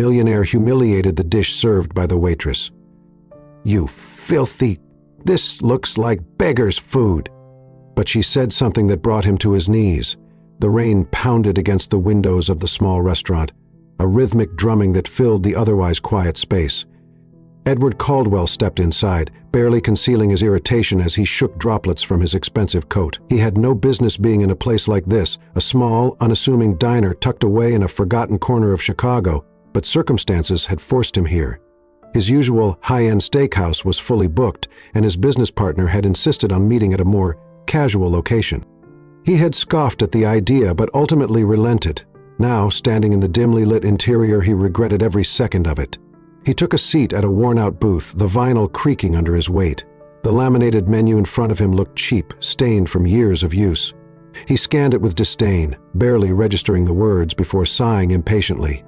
Millionaire humiliated the dish served by the waitress. "You filthy! This looks like beggar's food!" But she said something that brought him to his knees. The rain pounded against the windows of the small restaurant, a rhythmic drumming that filled the otherwise quiet space. Edward Caldwell stepped inside, barely concealing his irritation as he shook droplets from his expensive coat. He had no business being in a place like this, a small, unassuming diner tucked away in a forgotten corner of Chicago, but circumstances had forced him here. His usual high-end steakhouse was fully booked, and his business partner had insisted on meeting at a more casual location. He had scoffed at the idea, but ultimately relented. Now, standing in the dimly lit interior, he regretted every second of it. He took a seat at a worn-out booth, the vinyl creaking under his weight. The laminated menu in front of him looked cheap, stained from years of use. He scanned it with disdain, barely registering the words before sighing impatiently.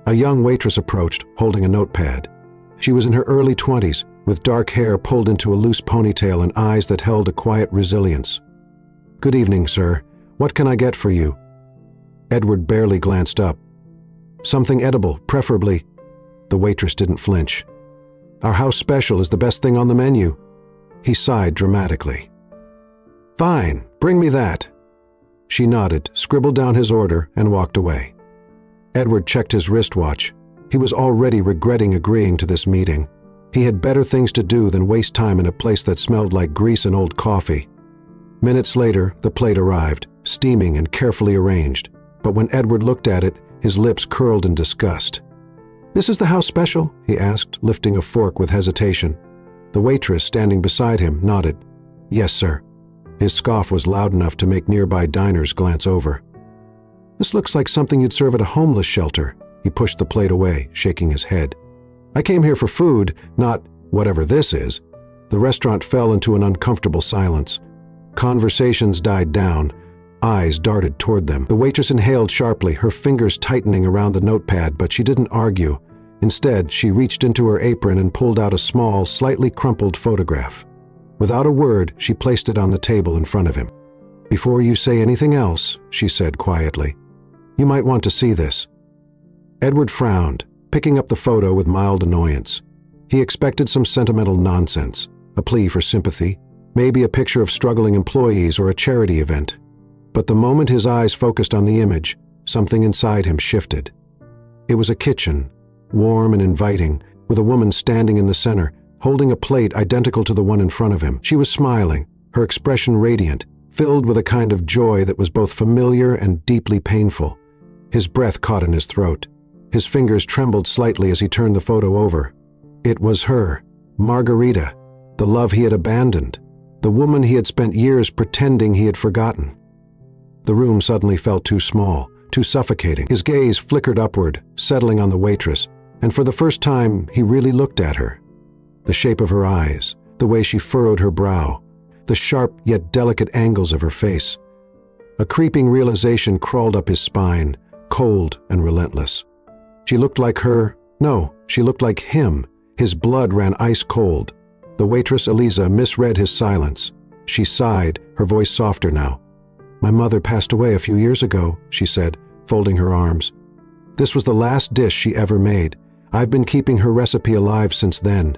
A young waitress approached, holding a notepad. She was in her early 20s, with dark hair pulled into a loose ponytail and eyes that held a quiet resilience. "Good evening, sir. What can I get for you?" Edward barely glanced up. "Something edible, preferably." The waitress didn't flinch. "Our house special is the best thing on the menu." He sighed dramatically. "Fine, bring me that." She nodded, scribbled down his order, and walked away. Edward checked his wristwatch. He was already regretting agreeing to this meeting. He had better things to do than waste time in a place that smelled like grease and old coffee. Minutes later, the plate arrived, steaming and carefully arranged. But when Edward looked at it, his lips curled in disgust. "This is the house special?" he asked, lifting a fork with hesitation. The waitress, standing beside him, nodded. "Yes, sir." His scoff was loud enough to make nearby diners glance over. "This looks like something you'd serve at a homeless shelter." He pushed the plate away, shaking his head. "I came here for food, not whatever this is." The restaurant fell into an uncomfortable silence. Conversations died down. Eyes darted toward them. The waitress inhaled sharply, her fingers tightening around the notepad, but she didn't argue. Instead, she reached into her apron and pulled out a small, slightly crumpled photograph. Without a word, she placed it on the table in front of him. "Before you say anything else," she said quietly, "you might want to see this." Edward frowned, picking up the photo with mild annoyance. He expected some sentimental nonsense, a plea for sympathy, maybe a picture of struggling employees or a charity event. But the moment his eyes focused on the image, something inside him shifted. It was a kitchen, warm and inviting, with a woman standing in the center, holding a plate identical to the one in front of him. She was smiling, her expression radiant, filled with a kind of joy that was both familiar and deeply painful. His breath caught in his throat. His fingers trembled slightly as he turned the photo over. It was her, Margarita, the love he had abandoned, the woman he had spent years pretending he had forgotten. The room suddenly felt too small, too suffocating. His gaze flickered upward, settling on the waitress, and for the first time he really looked at her. The shape of her eyes, the way she furrowed her brow, the sharp yet delicate angles of her face. A creeping realization crawled up his spine, cold and relentless. She looked like her. No, she looked like him. His blood ran ice cold. The waitress, Eliza, misread his silence. She sighed, her voice softer now. "My mother passed away a few years ago," she said, folding her arms. "This was the last dish she ever made. I've been keeping her recipe alive since then."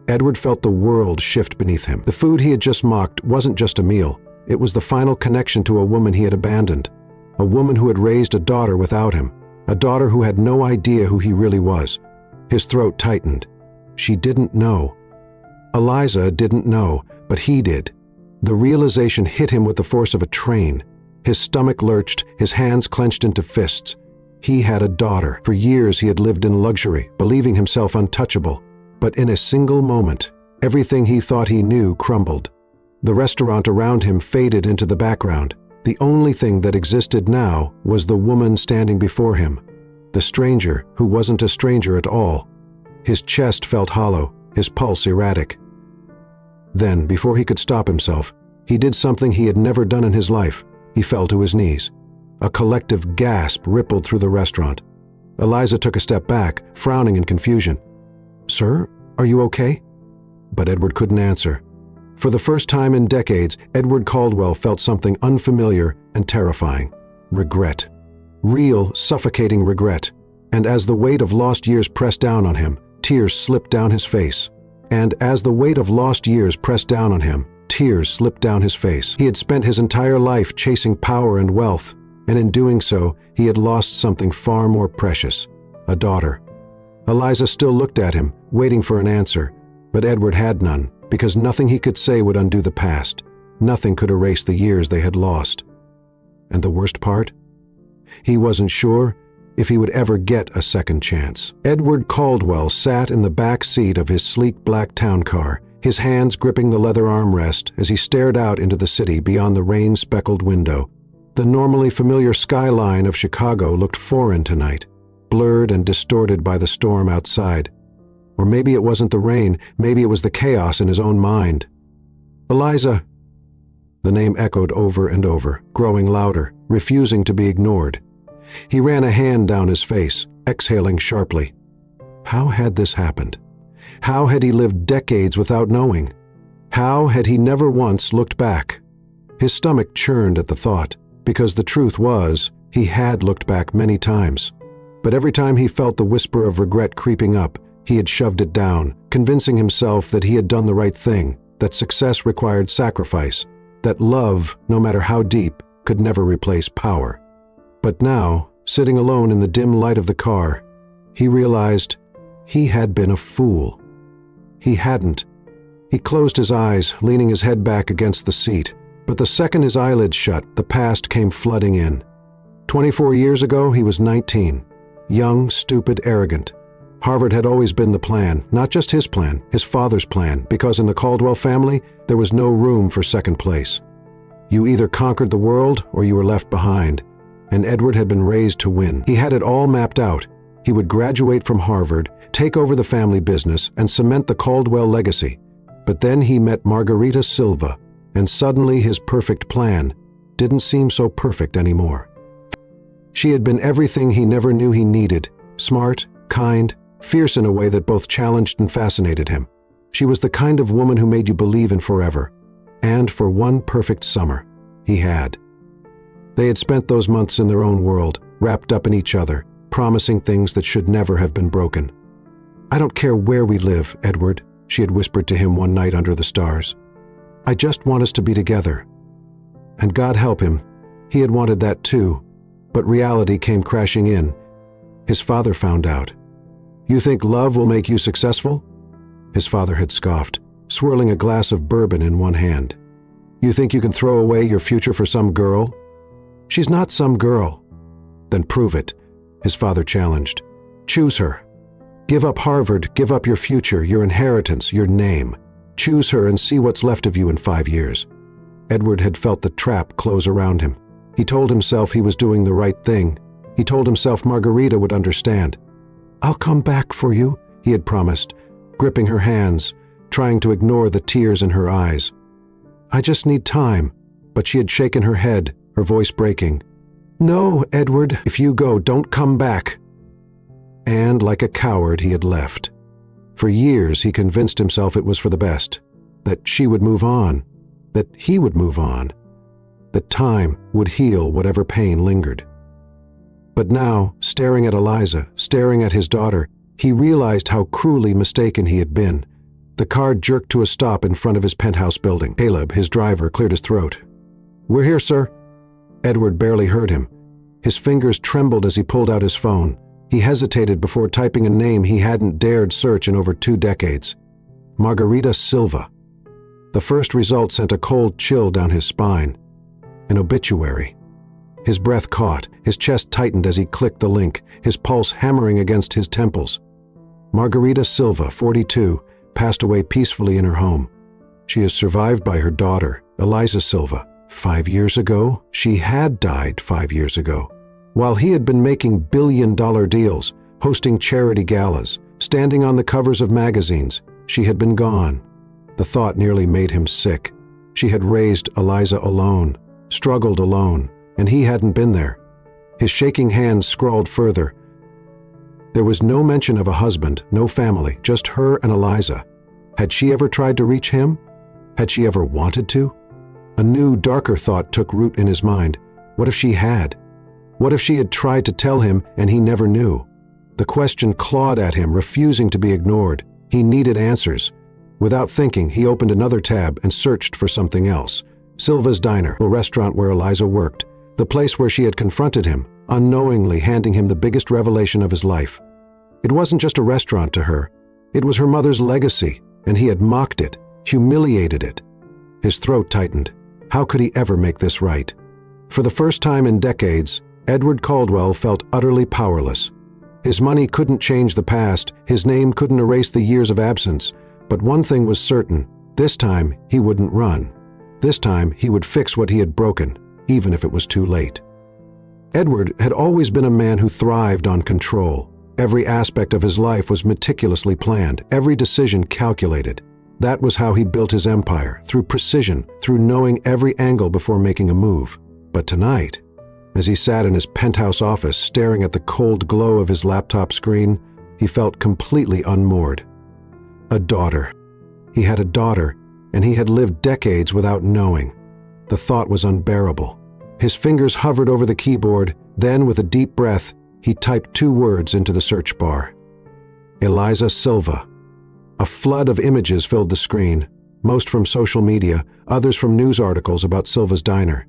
Edward felt the world shift beneath him. The food he had just mocked wasn't just a meal. It was the final connection to a woman he had abandoned. A woman who had raised a daughter without him. A daughter who had no idea who he really was. His throat tightened. She didn't know. Eliza didn't know, but he did. The realization hit him with the force of a train. His stomach lurched, his hands clenched into fists. He had a daughter. For years he had lived in luxury, believing himself untouchable. But in a single moment, everything he thought he knew crumbled. The restaurant around him faded into the background. The only thing that existed now was the woman standing before him. The stranger who wasn't a stranger at all. His chest felt hollow, his pulse erratic. Then, before he could stop himself, he did something he had never done in his life. He fell to his knees. A collective gasp rippled through the restaurant. Eliza took a step back, frowning in confusion. "Sir, are you okay?" But Edward couldn't answer. For the first time in decades, Edward Caldwell felt something unfamiliar and terrifying. Regret. Real, suffocating regret. And as the weight of lost years pressed down on him, tears slipped down his face. And as the weight of lost years pressed down on him, tears slipped down his face. He had spent his entire life chasing power and wealth, and in doing so, he had lost something far more precious, a daughter. Eliza still looked at him, waiting for an answer, but Edward had none, because nothing he could say would undo the past. Nothing could erase the years they had lost. And the worst part? He wasn't sure if he would ever get a second chance. Edward Caldwell sat in the back seat of his sleek black town car, his hands gripping the leather armrest as he stared out into the city beyond the rain-speckled window. The normally familiar skyline of Chicago looked foreign tonight, blurred and distorted by the storm outside. Or maybe it wasn't the rain, maybe it was the chaos in his own mind. "Eliza!" The name echoed over and over, growing louder, refusing to be ignored. He ran a hand down his face, exhaling sharply. How had this happened? How had he lived decades without knowing? How had he never once looked back? His stomach churned at the thought, because the truth was, he had looked back many times. But every time he felt the whisper of regret creeping up, he had shoved it down, convincing himself that he had done the right thing, that success required sacrifice, that love, no matter how deep, could never replace power. But now, sitting alone in the dim light of the car, he realized he had been a fool. He hadn't. He closed his eyes, leaning his head back against the seat. But the second his eyelids shut, the past came flooding in. 24 years ago, he was 19. Young, stupid, arrogant. Harvard had always been the plan, not just his plan, his father's plan, because in the Caldwell family, there was no room for second place. You either conquered the world or you were left behind. And Edward had been raised to win. He had it all mapped out. He would graduate from Harvard, take over the family business, and cement the Caldwell legacy. But then he met Margarita Silva, and suddenly his perfect plan didn't seem so perfect anymore. She had been everything he never knew he needed, smart, kind, fierce in a way that both challenged and fascinated him. She was the kind of woman who made you believe in forever. And for one perfect summer, he had. They had spent those months in their own world, wrapped up in each other, promising things that should never have been broken. "I don't care where we live, Edward," she had whispered to him one night under the stars. "I just want us to be together." And God help him, he had wanted that too, but reality came crashing in. His father found out. "You think love will make you successful?" His father had scoffed, swirling a glass of bourbon in one hand. "You think you can throw away your future for some girl?" "She's not some girl." "Then prove it," his father challenged. "Choose her. Give up Harvard, give up your future, your inheritance, your name. Choose her and see what's left of you in 5 years." Edward had felt the trap close around him. He told himself he was doing the right thing. He told himself Margarita would understand. "I'll come back for you," he had promised, gripping her hands, trying to ignore the tears in her eyes. "I just need time," but she had shaken her head, her voice breaking. "No, Edward, if you go, don't come back." And like a coward, he had left. For years, he convinced himself it was for the best, that she would move on, that he would move on, that time would heal whatever pain lingered. But now, staring at Eliza, staring at his daughter, he realized how cruelly mistaken he had been. The car jerked to a stop in front of his penthouse building. Caleb, his driver, cleared his throat. "We're here, sir." Edward barely heard him. His fingers trembled as he pulled out his phone. He hesitated before typing a name he hadn't dared search in over 2 decades. Margarita Silva. The first result sent a cold chill down his spine. An obituary. His breath caught, his chest tightened as he clicked the link, his pulse hammering against his temples. Margarita Silva, 42, passed away peacefully in her home. She is survived by her daughter, Eliza Silva. 5 years ago, she had died 5 years ago. While he had been making billion-dollar deals, hosting charity galas, standing on the covers of magazines, she had been gone. The thought nearly made him sick. She had raised Eliza alone, struggled alone, and he hadn't been there. His shaking hands scrawled further. There was no mention of a husband, no family, just her and Eliza. Had she ever tried to reach him? Had she ever wanted to? A new, darker thought took root in his mind. What if she had? What if she had tried to tell him and he never knew? The question clawed at him, refusing to be ignored. He needed answers. Without thinking, he opened another tab and searched for something else. Silva's Diner, the restaurant where Eliza worked, the place where she had confronted him, unknowingly handing him the biggest revelation of his life. It wasn't just a restaurant to her. It was her mother's legacy, and he had mocked it, humiliated it. His throat tightened. How could he ever make this right? For the first time in decades, Edward Caldwell felt utterly powerless. His money couldn't change the past, his name couldn't erase the years of absence, but one thing was certain: this time he wouldn't run. This time he would fix what he had broken, even if it was too late. Edward had always been a man who thrived on control. Every aspect of his life was meticulously planned, every decision calculated. That was how he built his empire, through precision, through knowing every angle before making a move. But tonight, as he sat in his penthouse office staring at the cold glow of his laptop screen, he felt completely unmoored. A daughter. He had a daughter, and he had lived decades without knowing. The thought was unbearable. His fingers hovered over the keyboard, then with a deep breath, he typed 2 words into the search bar. Eliza Silva. A flood of images filled the screen, most from social media, others from news articles about Silva's Diner.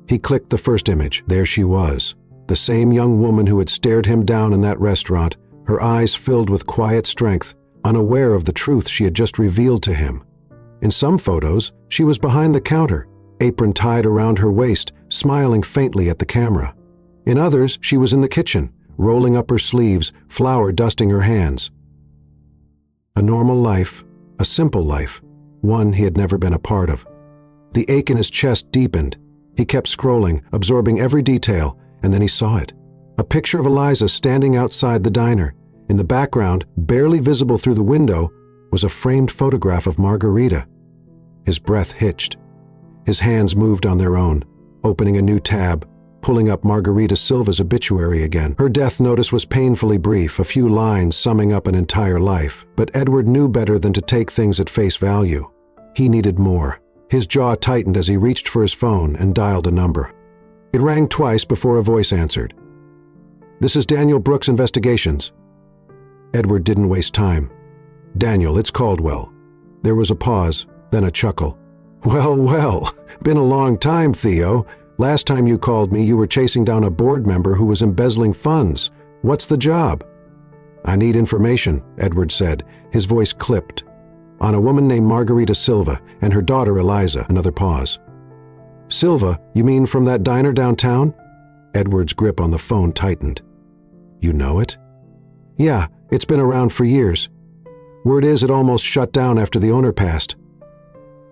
He clicked the first image. There she was, the same young woman who had stared him down in that restaurant, her eyes filled with quiet strength, unaware of the truth she had just revealed to him. In some photos, she was behind the counter, apron tied around her waist, smiling faintly at the camera. In others, she was in the kitchen, rolling up her sleeves, flour dusting her hands. A normal life, a simple life, one he had never been a part of. The ache in his chest deepened. He kept scrolling, absorbing every detail, and then he saw it. A picture of Eliza standing outside the diner. In the background, barely visible through the window, was a framed photograph of Margarita. His breath hitched. His hands moved on their own, opening a new tab, pulling up Margarita Silva's obituary again. Her death notice was painfully brief, a few lines summing up an entire life, but Edward knew better than to take things at face value. He needed more. His jaw tightened as he reached for his phone and dialed a number. It rang twice before a voice answered. "This is Daniel Brooks Investigations." Edward didn't waste time. "Daniel, it's Caldwell." There was a pause, then a chuckle. "Well, well, been a long time, Theo. Last time you called me, you were chasing down a board member who was embezzling funds. What's the job?" "I need information," Edward said, his voice clipped. "On a woman named Margarita Silva and her daughter Eliza." Another pause. "Silva, you mean from that diner downtown?" Edward's grip on the phone tightened. "You know it?" "Yeah, it's been around for years. Word is it almost shut down after the owner passed."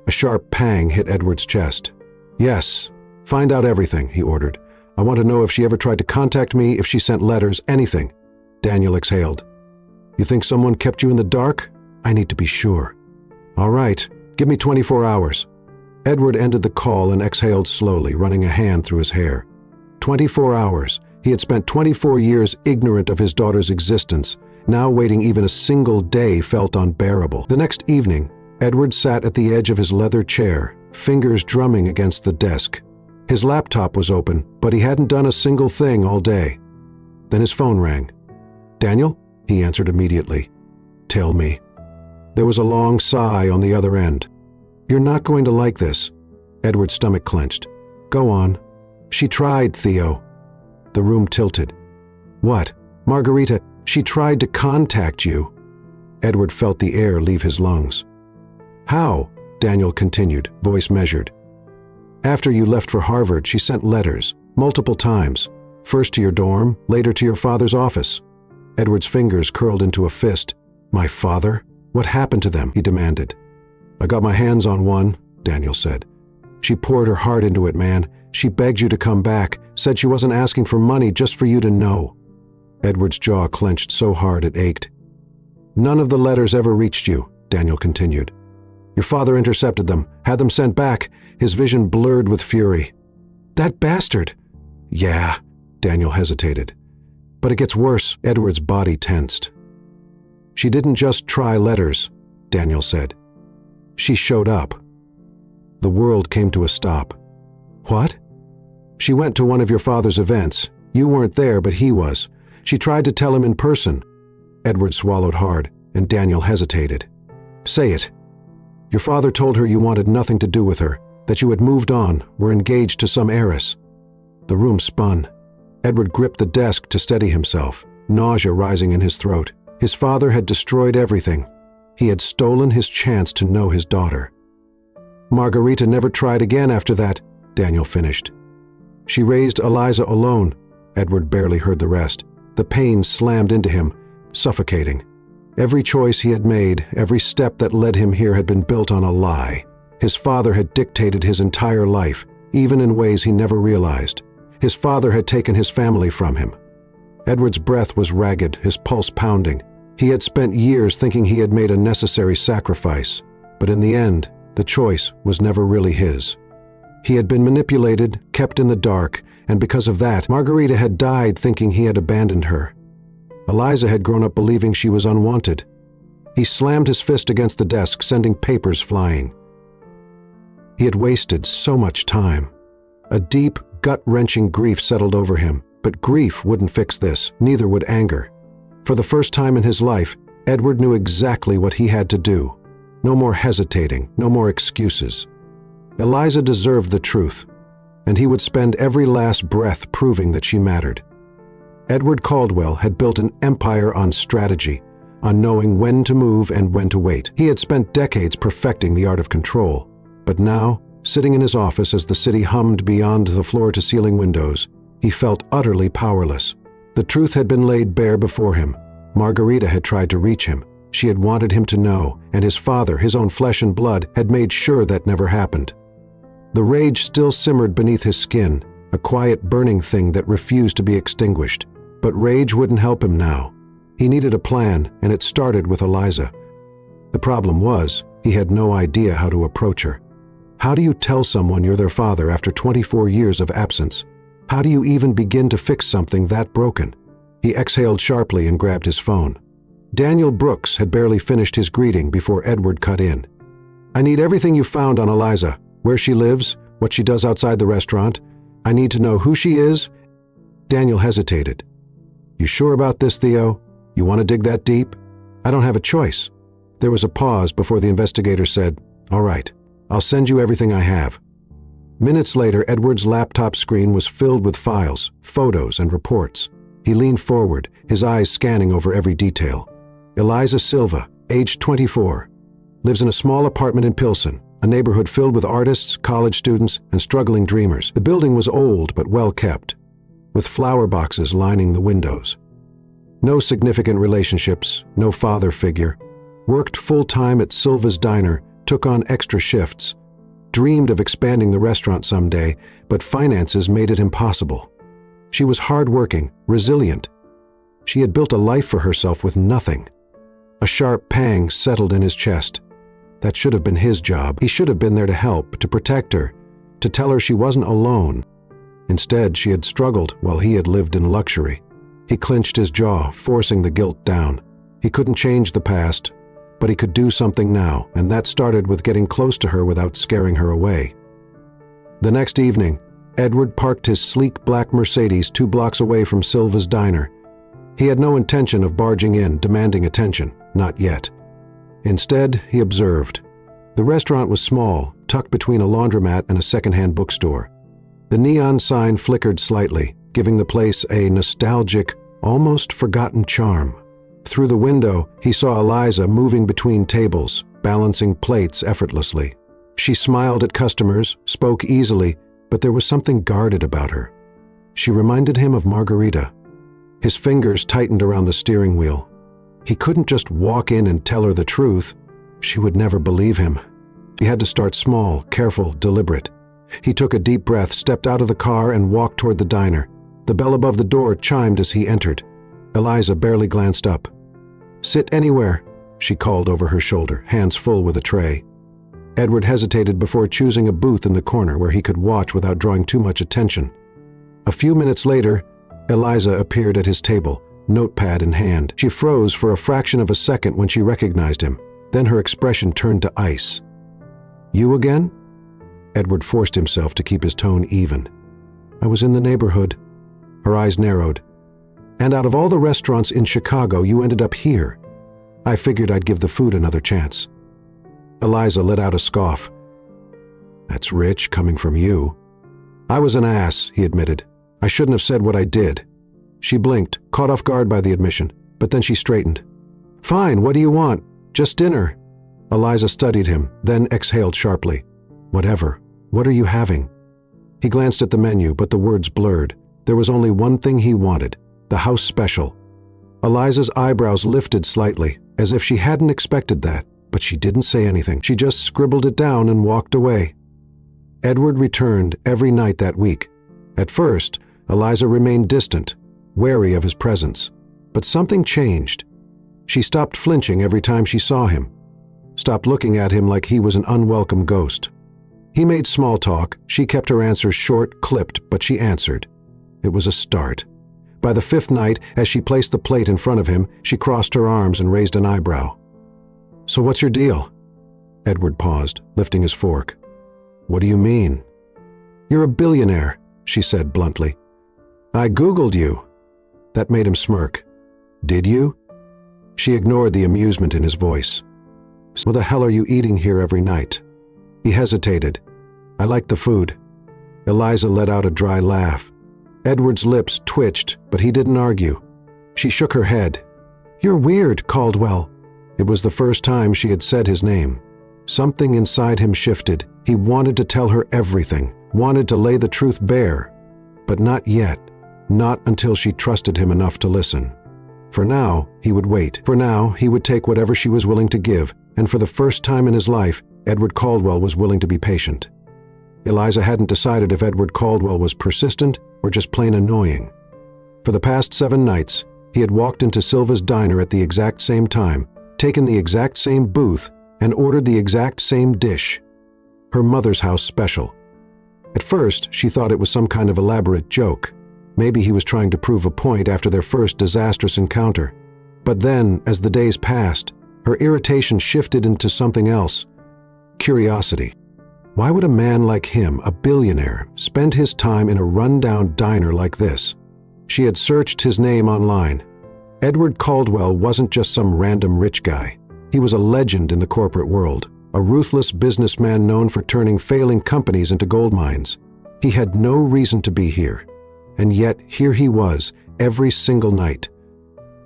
A sharp pang hit Edward's chest. "Yes, find out everything," he ordered. "I want to know if she ever tried to contact me, if she sent letters, anything." Daniel exhaled. "You think someone kept you in the dark? I need to be sure." "All right, give me 24 hours." Edward ended the call and exhaled slowly, running a hand through his hair. 24 hours. He had spent 24 years ignorant of his daughter's existence. Now waiting even a single day felt unbearable. The next evening, Edward sat at the edge of his leather chair, fingers drumming against the desk. His laptop was open, but he hadn't done a single thing all day. Then his phone rang. "Daniel?" He answered immediately. "Tell me." There was a long sigh on the other end. "You're not going to like this." Edward's stomach clenched. "Go on." "She tried, Theo." The room tilted. "What? Margarita, she tried to contact you." Edward felt the air leave his lungs. "How?" Daniel continued, voice measured. "After you left for Harvard, she sent letters, multiple times. First to your dorm, later to your father's office." Edward's fingers curled into a fist. "My father? What happened to them?" he demanded. "I got my hands on one," Daniel said. "She poured her heart into it, man. She begged you to come back, said she wasn't asking for money, just for you to know." Edward's jaw clenched so hard it ached. "None of the letters ever reached you," Daniel continued. "Your father intercepted them, had them sent back, his vision blurred with fury." "That bastard!" "Yeah," Daniel hesitated. "But it gets worse." Edward's body tensed. "She didn't just try letters," Daniel said. "She showed up." The world came to a stop. "What?" "She went to one of your father's events. You weren't there, but he was. She tried to tell him in person. Edward swallowed hard, and Daniel hesitated. Say it. Your father told her you wanted nothing to do with her, that you had moved on, were engaged to some heiress. The room spun. Edward gripped the desk to steady himself, nausea rising in his throat. His father had destroyed everything. He had stolen his chance to know his daughter. Margarita never tried again after that, Daniel finished. She raised Eliza alone. Edward barely heard the rest. The pain slammed into him, suffocating. Every choice he had made, every step that led him here had been built on a lie. His father had dictated his entire life, even in ways he never realized. His father had taken his family from him. Edward's breath was ragged, his pulse pounding. He had spent years thinking he had made a necessary sacrifice, but in the end, the choice was never really his. He had been manipulated, kept in the dark, and because of that, Margarita had died thinking he had abandoned her. Eliza had grown up believing she was unwanted. He slammed his fist against the desk, sending papers flying. He had wasted so much time. A deep, gut-wrenching grief settled over him, but grief wouldn't fix this, neither would anger. For the first time in his life, Edward knew exactly what he had to do. No more hesitating, no more excuses. Eliza deserved the truth, and he would spend every last breath proving that she mattered. Edward Caldwell had built an empire on strategy, on knowing when to move and when to wait. He had spent decades perfecting the art of control, but now, sitting in his office as the city hummed beyond the floor-to-ceiling windows, he felt utterly powerless. The truth had been laid bare before him. Margarita had tried to reach him. She had wanted him to know, and his father, his own flesh and blood, had made sure that never happened. The rage still simmered beneath his skin, a quiet burning thing that refused to be extinguished. But rage wouldn't help him now. He needed a plan, and it started with Eliza. The problem was, he had no idea how to approach her. How do you tell someone you're their father after 24 years of absence? How do you even begin to fix something that broken? He exhaled sharply and grabbed his phone. Daniel Brooks had barely finished his greeting before Edward cut in. I need everything you found on Eliza, where she lives, what she does outside the restaurant. I need to know who she is. Daniel hesitated. You sure about this, Theo? You want to dig that deep? I don't have a choice. There was a pause before the investigator said, All right, I'll send you everything I have. Minutes later, Edward's laptop screen was filled with files, photos, and reports. He leaned forward, his eyes scanning over every detail. Eliza Silva, age 24, lives in a small apartment in Pilsen, a neighborhood filled with artists, college students, and struggling dreamers. The building was old but well kept, with flower boxes lining the windows. No significant relationships, no father figure. Worked full-time at Silva's Diner, took on extra shifts. Dreamed of expanding the restaurant someday, but finances made it impossible. She was hardworking, resilient. She had built a life for herself with nothing. A sharp pang settled in his chest. That should have been his job. He should have been there to help, to protect her, to tell her she wasn't alone. Instead, she had struggled while he had lived in luxury. He clenched his jaw, forcing the guilt down. He couldn't change the past, but he could do something now, and that started with getting close to her without scaring her away. The next evening, Edward parked his sleek black Mercedes 2 blocks away from Silva's Diner. He had no intention of barging in, demanding attention, not yet. Instead, he observed. The restaurant was small, tucked between a laundromat and a secondhand bookstore. The neon sign flickered slightly, giving the place a nostalgic, almost forgotten charm. Through the window, he saw Eliza moving between tables, balancing plates effortlessly. She smiled at customers, spoke easily, but there was something guarded about her. She reminded him of Margarita. His fingers tightened around the steering wheel. He couldn't just walk in and tell her the truth. She would never believe him. He had to start small, careful, deliberate. He took a deep breath, stepped out of the car, and walked toward the diner. The bell above the door chimed as he entered. Eliza barely glanced up. Sit anywhere, she called over her shoulder, hands full with a tray. Edward hesitated before choosing a booth in the corner where he could watch without drawing too much attention. A few minutes later, Eliza appeared at his table, notepad in hand. She froze for a fraction of a second when she recognized him. Then her expression turned to ice. You again? Edward forced himself to keep his tone even. I was in the neighborhood. Her eyes narrowed. And out of all the restaurants in Chicago, you ended up here. I figured I'd give the food another chance." Eliza let out a scoff. "That's rich coming from you." "I was an ass," he admitted. "I shouldn't have said what I did." She blinked, caught off guard by the admission, but then she straightened. "Fine, what do you want? Just dinner." Eliza studied him, then exhaled sharply. "Whatever. What are you having?" He glanced at the menu, but the words blurred. There was only one thing he wanted, the house special. Eliza's eyebrows lifted slightly, as if she hadn't expected that, but she didn't say anything. She just scribbled it down and walked away. Edward returned every night that week. At first, Eliza remained distant, wary of his presence. But something changed. She stopped flinching every time she saw him, stopped looking at him like he was an unwelcome ghost. He made small talk. She kept her answers short, clipped, but she answered. It was a start. By the fifth night, as she placed the plate in front of him, she crossed her arms and raised an eyebrow. "So what's your deal?" Edward paused, lifting his fork. "What do you mean?" "You're a billionaire," she said bluntly. "I Googled you." That made him smirk. "Did you?" She ignored the amusement in his voice. "What the hell are you eating here every night?" He hesitated. "I like the food." Eliza let out a dry laugh. Edward's lips twitched, but he didn't argue. She shook her head. "You're weird, Caldwell." It was the first time she had said his name. Something inside him shifted. He wanted to tell her everything, wanted to lay the truth bare. But not yet. Not until she trusted him enough to listen. For now, he would wait. For now, he would take whatever she was willing to give, and for the first time in his life, Edward Caldwell was willing to be patient. Eliza hadn't decided if Edward Caldwell was persistent or just plain annoying. For the past 7 nights, he had walked into Silva's diner at the exact same time, taken the exact same booth, and ordered the exact same dish. Her mother's house special. At first, she thought it was some kind of elaborate joke. Maybe he was trying to prove a point after their first disastrous encounter. But then, as the days passed, her irritation shifted into something else. Curiosity. Why would a man like him, a billionaire, spend his time in a run-down diner like this? She had searched his name online. Edward Caldwell wasn't just some random rich guy. He was a legend in the corporate world, a ruthless businessman known for turning failing companies into gold mines. He had no reason to be here. And yet, here he was, every single night.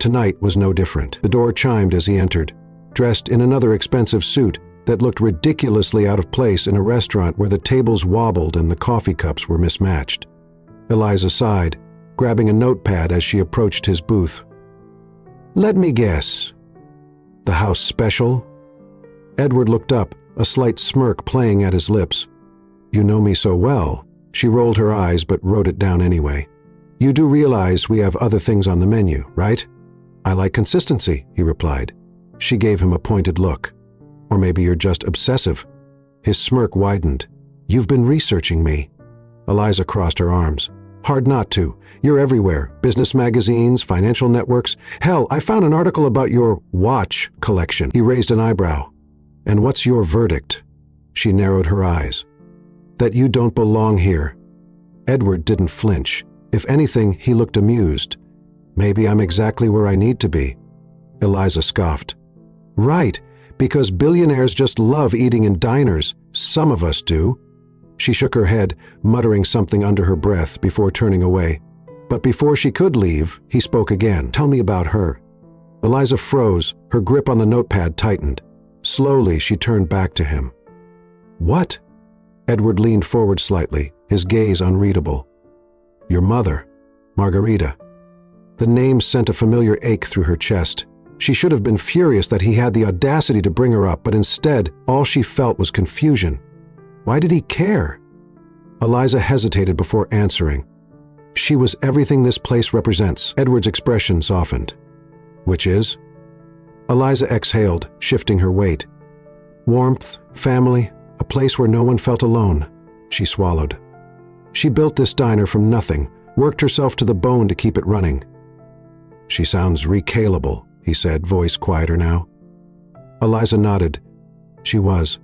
Tonight was no different. The door chimed as he entered, dressed in another expensive suit that looked ridiculously out of place in a restaurant where the tables wobbled and the coffee cups were mismatched. Eliza sighed, grabbing a notepad as she approached his booth. "Let me guess. The house special?" Edward looked up, a slight smirk playing at his lips. "You know me so well." She rolled her eyes but wrote it down anyway. "You do realize we have other things on the menu, right?" "I like consistency," he replied. She gave him a pointed look. "Or maybe you're just obsessive." His smirk widened. "You've been researching me." Eliza crossed her arms. "Hard not to. You're everywhere. Business magazines, financial networks. Hell, I found an article about your watch collection." He raised an eyebrow. "And what's your verdict?" She narrowed her eyes. "That you don't belong here." Edward didn't flinch. If anything, he looked amused. "Maybe I'm exactly where I need to be." Eliza scoffed. "Right, because billionaires just love eating in diners. Some of us do." She shook her head, muttering something under her breath before turning away. But before she could leave, he spoke again. "Tell me about her." Eliza froze, her grip on the notepad tightened. Slowly, she turned back to him. "What?" Edward leaned forward slightly, his gaze unreadable. "Your mother, Margarita." The name sent a familiar ache through her chest. She should have been furious that he had the audacity to bring her up, but instead, all she felt was confusion. Why did he care? Eliza hesitated before answering. She was everything this place represents. Edward's expression softened. "Which is?" Eliza exhaled, shifting her weight. "Warmth, family, a place where no one felt alone." She swallowed. "She built this diner from nothing, worked herself to the bone to keep it running." "She sounds recalable," he said, voice quieter now. Eliza nodded. She was.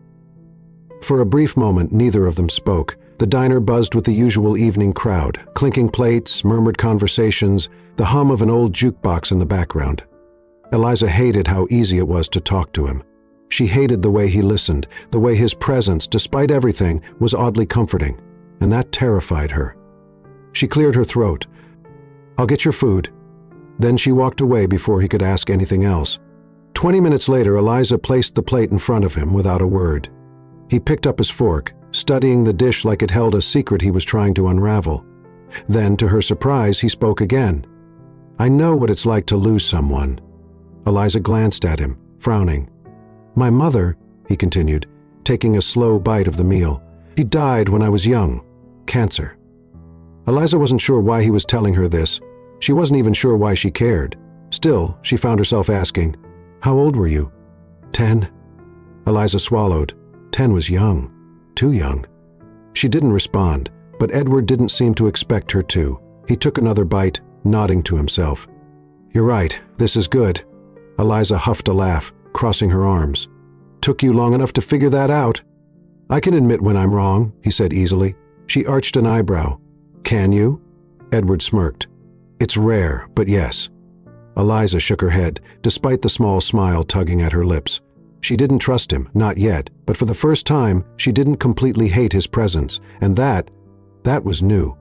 For a brief moment, neither of them spoke, The diner buzzed with the usual evening crowd, clinking plates, murmured conversations, the hum of an old jukebox in the background. Eliza hated how easy it was to talk to him. She hated the way he listened, the way his presence, despite everything, was oddly comforting, and that terrified her. She cleared her throat. "I'll get your food." Then she walked away before he could ask anything else. 20 minutes later, Eliza placed the plate in front of him without a word. He picked up his fork, studying the dish like it held a secret he was trying to unravel. Then, to her surprise, he spoke again. "I know what it's like to lose someone." Eliza glanced at him, frowning. "My mother," he continued, taking a slow bite of the meal, "she died when I was young. Cancer." Eliza wasn't sure why he was telling her this. She wasn't even sure why she cared. Still, she found herself asking, "How old were you?" 10. Eliza swallowed. 10 was young. Too young. She didn't respond, but Edward didn't seem to expect her to. He took another bite, nodding to himself. "You're right, this is good." Eliza huffed a laugh, crossing her arms. "Took you long enough to figure that out?" "I can admit when I'm wrong," he said easily. She arched an eyebrow. "Can you?" Edward smirked. "It's rare, but yes." Eliza shook her head, despite the small smile tugging at her lips. She didn't trust him, not yet, but for the first time, she didn't completely hate his presence, and that was new.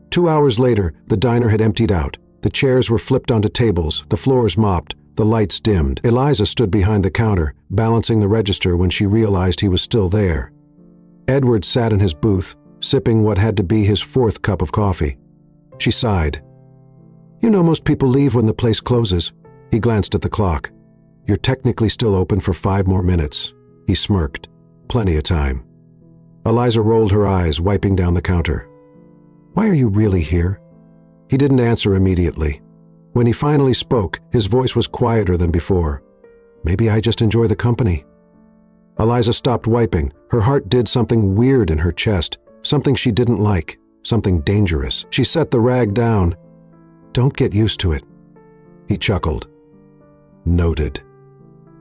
2 hours later, the diner had emptied out. The chairs were flipped onto tables, the floors mopped, the lights dimmed. Eliza stood behind the counter, balancing the register when she realized he was still there. Edward sat in his booth, sipping what had to be his 4th cup of coffee. She sighed. "You know most people leave when the place closes." He glanced at the clock. "You're technically still open for 5 more minutes." He smirked. "Plenty of time." Eliza rolled her eyes, wiping down the counter. "Why are you really here?" He didn't answer immediately. When he finally spoke, his voice was quieter than before. "Maybe I just enjoy the company." Eliza stopped wiping. Her heart did something weird in her chest, something she didn't like, something dangerous. She set the rag down. "Don't get used to it." He chuckled. "Noted."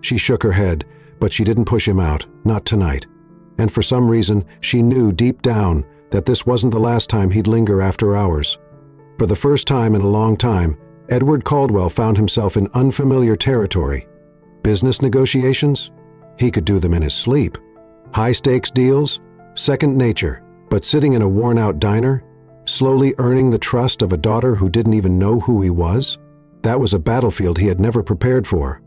She shook her head, but she didn't push him out, not tonight. And for some reason, she knew deep down that this wasn't the last time he'd linger after hours. For the first time in a long time, Edward Caldwell found himself in unfamiliar territory. Business negotiations? He could do them in his sleep. High-stakes deals? Second nature. But sitting in a worn-out diner? Slowly earning the trust of a daughter who didn't even know who he was? That was a battlefield he had never prepared for.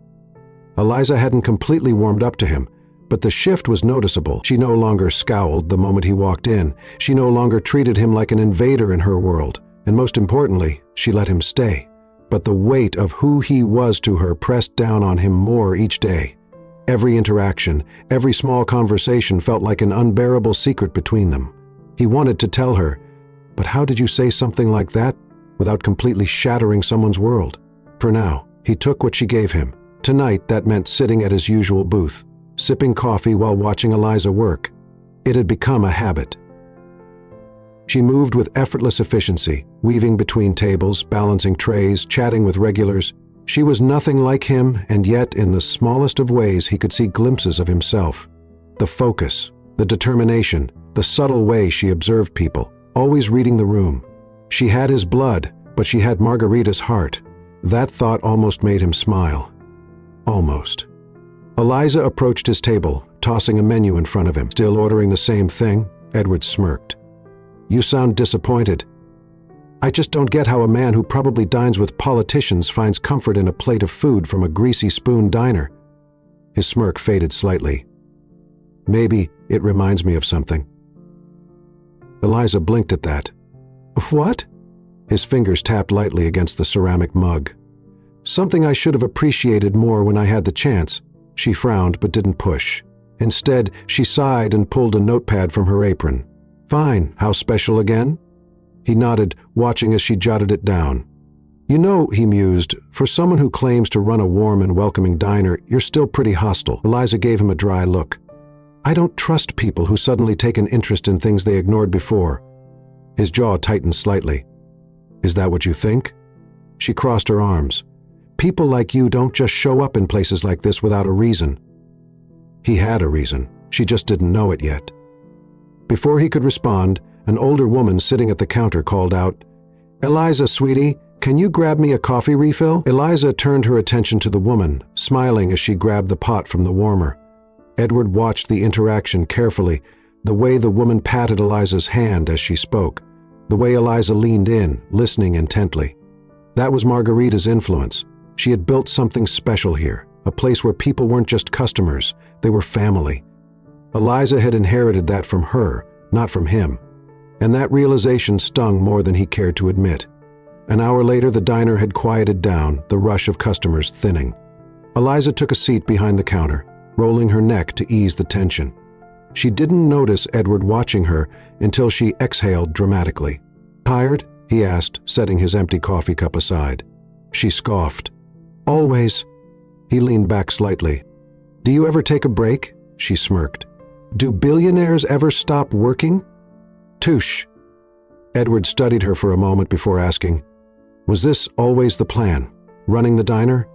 Eliza hadn't completely warmed up to him, but the shift was noticeable. She no longer scowled the moment he walked in. She no longer treated him like an invader in her world. And most importantly, she let him stay. But the weight of who he was to her pressed down on him more each day. Every interaction, every small conversation felt like an unbearable secret between them. He wanted to tell her, but how did you say something like that without completely shattering someone's world? For now, he took what she gave him. Tonight, that meant sitting at his usual booth, sipping coffee while watching Eliza work. It had become a habit. She moved with effortless efficiency, weaving between tables, balancing trays, chatting with regulars. She was nothing like him, and yet, in the smallest of ways, he could see glimpses of himself. The focus, the determination, the subtle way she observed people, always reading the room. She had his blood, but she had Margarita's heart. That thought almost made him smile. Almost. Eliza approached his table, tossing a menu in front of him. "Still ordering the same thing?" Edward smirked. "You sound disappointed." "I just don't get how a man who probably dines with politicians finds comfort in a plate of food from a greasy spoon diner." His smirk faded slightly. "Maybe it reminds me of something." Eliza blinked at that. "What?" His fingers tapped lightly against the ceramic mug. "Something I should have appreciated more when I had the chance." She frowned but didn't push. Instead, she sighed and pulled a notepad from her apron. "Fine, how special again?" He nodded, watching as she jotted it down. "You know," he mused, "for someone who claims to run a warm and welcoming diner, you're still pretty hostile." Eliza gave him a dry look. "I don't trust people who suddenly take an interest in things they ignored before." His jaw tightened slightly. "Is that what you think?" She crossed her arms. "People like you don't just show up in places like this without a reason." He had a reason. She just didn't know it yet. Before he could respond, an older woman sitting at the counter called out, "Eliza, sweetie, can you grab me a coffee refill?" Eliza turned her attention to the woman, smiling as she grabbed the pot from the warmer. Edward watched the interaction carefully, the way the woman patted Eliza's hand as she spoke, the way Eliza leaned in, listening intently. That was Margarita's influence. She had built something special here, a place where people weren't just customers, they were family. Eliza had inherited that from her, not from him, and that realization stung more than he cared to admit. An hour later, the diner had quieted down, the rush of customers thinning. Eliza took a seat behind the counter, rolling her neck to ease the tension. She didn't notice Edward watching her until she exhaled dramatically. "Tired?" he asked, setting his empty coffee cup aside. She scoffed. "Always." He leaned back slightly. "Do you ever take a break?" She smirked. "Do billionaires ever stop working?" "Touche." Edward studied her for a moment before asking, "Was this always the plan? Running the diner?"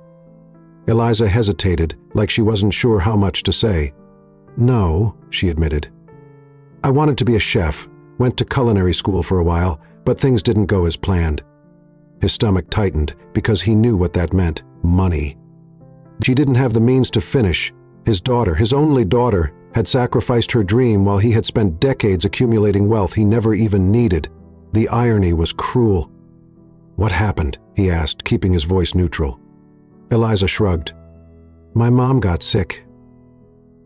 Eliza hesitated, like she wasn't sure how much to say. "No," she admitted. "I wanted to be a chef, went to culinary school for a while, but things didn't go as planned." His stomach tightened because he knew what that meant: money. She didn't have the means to finish. His daughter, his only daughter, had sacrificed her dream while he had spent decades accumulating wealth he never even needed. The irony was cruel. "What happened?" he asked, keeping his voice neutral. Eliza shrugged. "My mom got sick.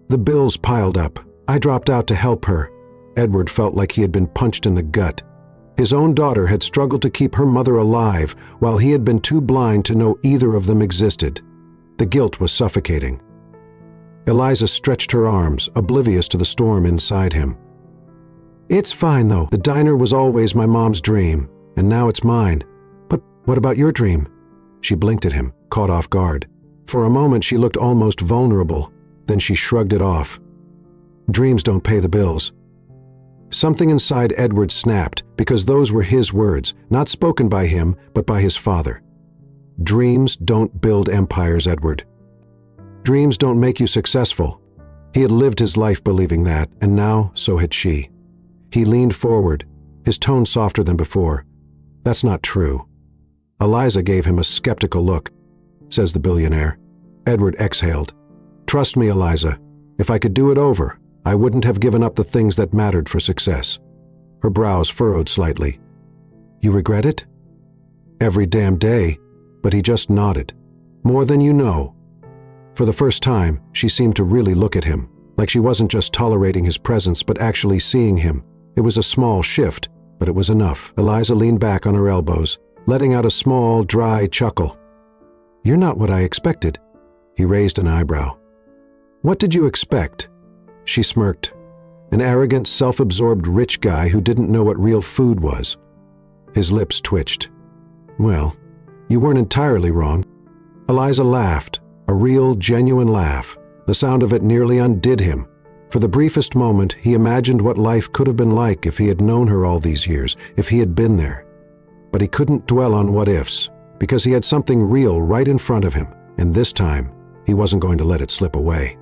The bills piled up. I dropped out to help her." Edward felt like he had been punched in the gut. His own daughter had struggled to keep her mother alive while he had been too blind to know either of them existed. The guilt was suffocating. Eliza stretched her arms, oblivious to the storm inside him. "It's fine, though. The diner was always my mom's dream, and now it's mine. But what about your dream?" She blinked at him, caught off guard. For a moment she looked almost vulnerable, then she shrugged it off. "Dreams don't pay the bills." Something inside Edward snapped, because those were his words, not spoken by him, but by his father. Dreams don't build empires, Edward. Dreams don't make you successful. He had lived his life believing that, and now so had she. He leaned forward, his tone softer than before. "That's not true." Eliza gave him a skeptical look. "Says the billionaire." Edward exhaled. "Trust me, Eliza. If I could do it over, I wouldn't have given up the things that mattered for success." Her brows furrowed slightly. "You regret it?" "Every damn day," but he just nodded. "More than you know." For the first time, she seemed to really look at him, like she wasn't just tolerating his presence but actually seeing him. It was a small shift, but it was enough. Eliza leaned back on her elbows, letting out a small, dry chuckle. "You're not what I expected." He raised an eyebrow. "What did you expect?" She smirked. An arrogant, self-absorbed rich guy who didn't know what real food was. His lips twitched. "Well, you weren't entirely wrong." Eliza laughed, a real, genuine laugh. The sound of it nearly undid him. For the briefest moment, he imagined what life could have been like if he had known her all these years, if he had been there. But he couldn't dwell on what-ifs, because he had something real right in front of him, and this time, he wasn't going to let it slip away.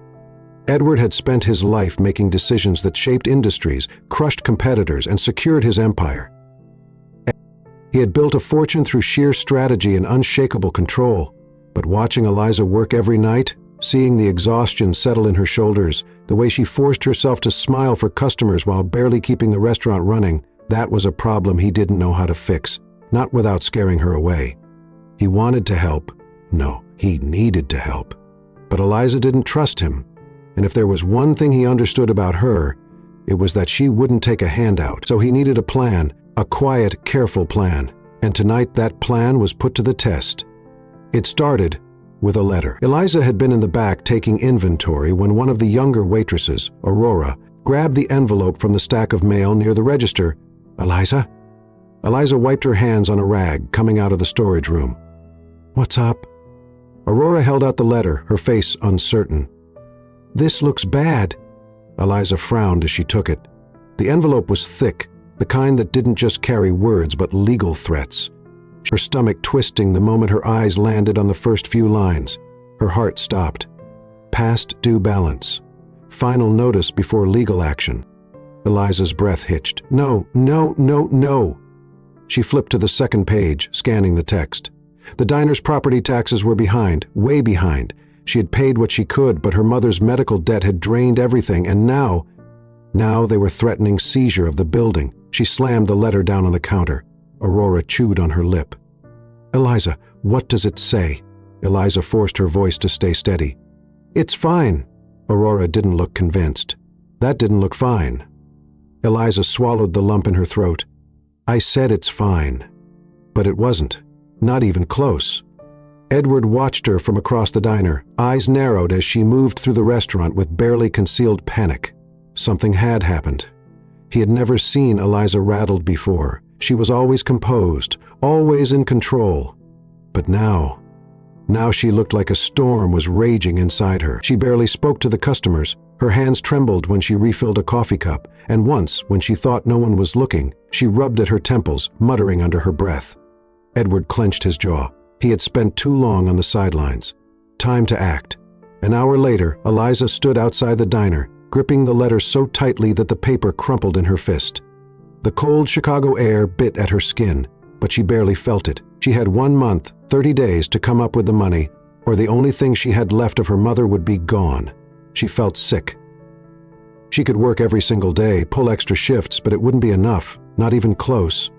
Edward had spent his life making decisions that shaped industries, crushed competitors, and secured his empire. He had built a fortune through sheer strategy and unshakable control, but watching Eliza work every night, seeing the exhaustion settle in her shoulders, the way she forced herself to smile for customers while barely keeping the restaurant running, that was a problem he didn't know how to fix, not without scaring her away. He wanted to help. No, he needed to help. But Eliza didn't trust him. And if there was one thing he understood about her, it was that she wouldn't take a handout. So he needed a plan, a quiet, careful plan. And tonight that plan was put to the test. It started with a letter. Eliza had been in the back taking inventory when one of the younger waitresses, Aurora, grabbed the envelope from the stack of mail near the register. "Eliza?" Eliza wiped her hands on a rag coming out of the storage room. "What's up?" Aurora held out the letter, her face uncertain. "This looks bad." Eliza frowned as she took it. The envelope was thick, the kind that didn't just carry words but legal threats. Her stomach twisting the moment her eyes landed on the first few lines. Her heart stopped. Past due balance. Final notice before legal action. Eliza's breath hitched. No, no, no, no. She flipped to the second page, scanning the text. The diner's property taxes were behind, way behind. She had paid what she could, but her mother's medical debt had drained everything, and now they were threatening seizure of the building. She slammed the letter down on the counter. Aurora chewed on her lip. Eliza, what does it say? Eliza forced her voice to stay steady. It's fine. Aurora didn't look convinced. That didn't look fine. Eliza swallowed the lump in her throat. I said it's fine. But it wasn't. Not even close. Edward watched her from across the diner, eyes narrowed as she moved through the restaurant with barely concealed panic. Something had happened. He had never seen Eliza rattled before. She was always composed, always in control. But now she looked like a storm was raging inside her. She barely spoke to the customers. Her hands trembled when she refilled a coffee cup, and once, when she thought no one was looking, she rubbed at her temples, muttering under her breath. Edward clenched his jaw. He had spent too long on the sidelines. Time to act. An hour later, Eliza stood outside the diner, gripping the letter so tightly that the paper crumpled in her fist. The cold Chicago air bit at her skin, but she barely felt it. She had 1 month, 30 days to come up with the money, or the only thing she had left of her mother would be gone. She felt sick. She could work every single day, pull extra shifts, but it wouldn't be enough, not even close.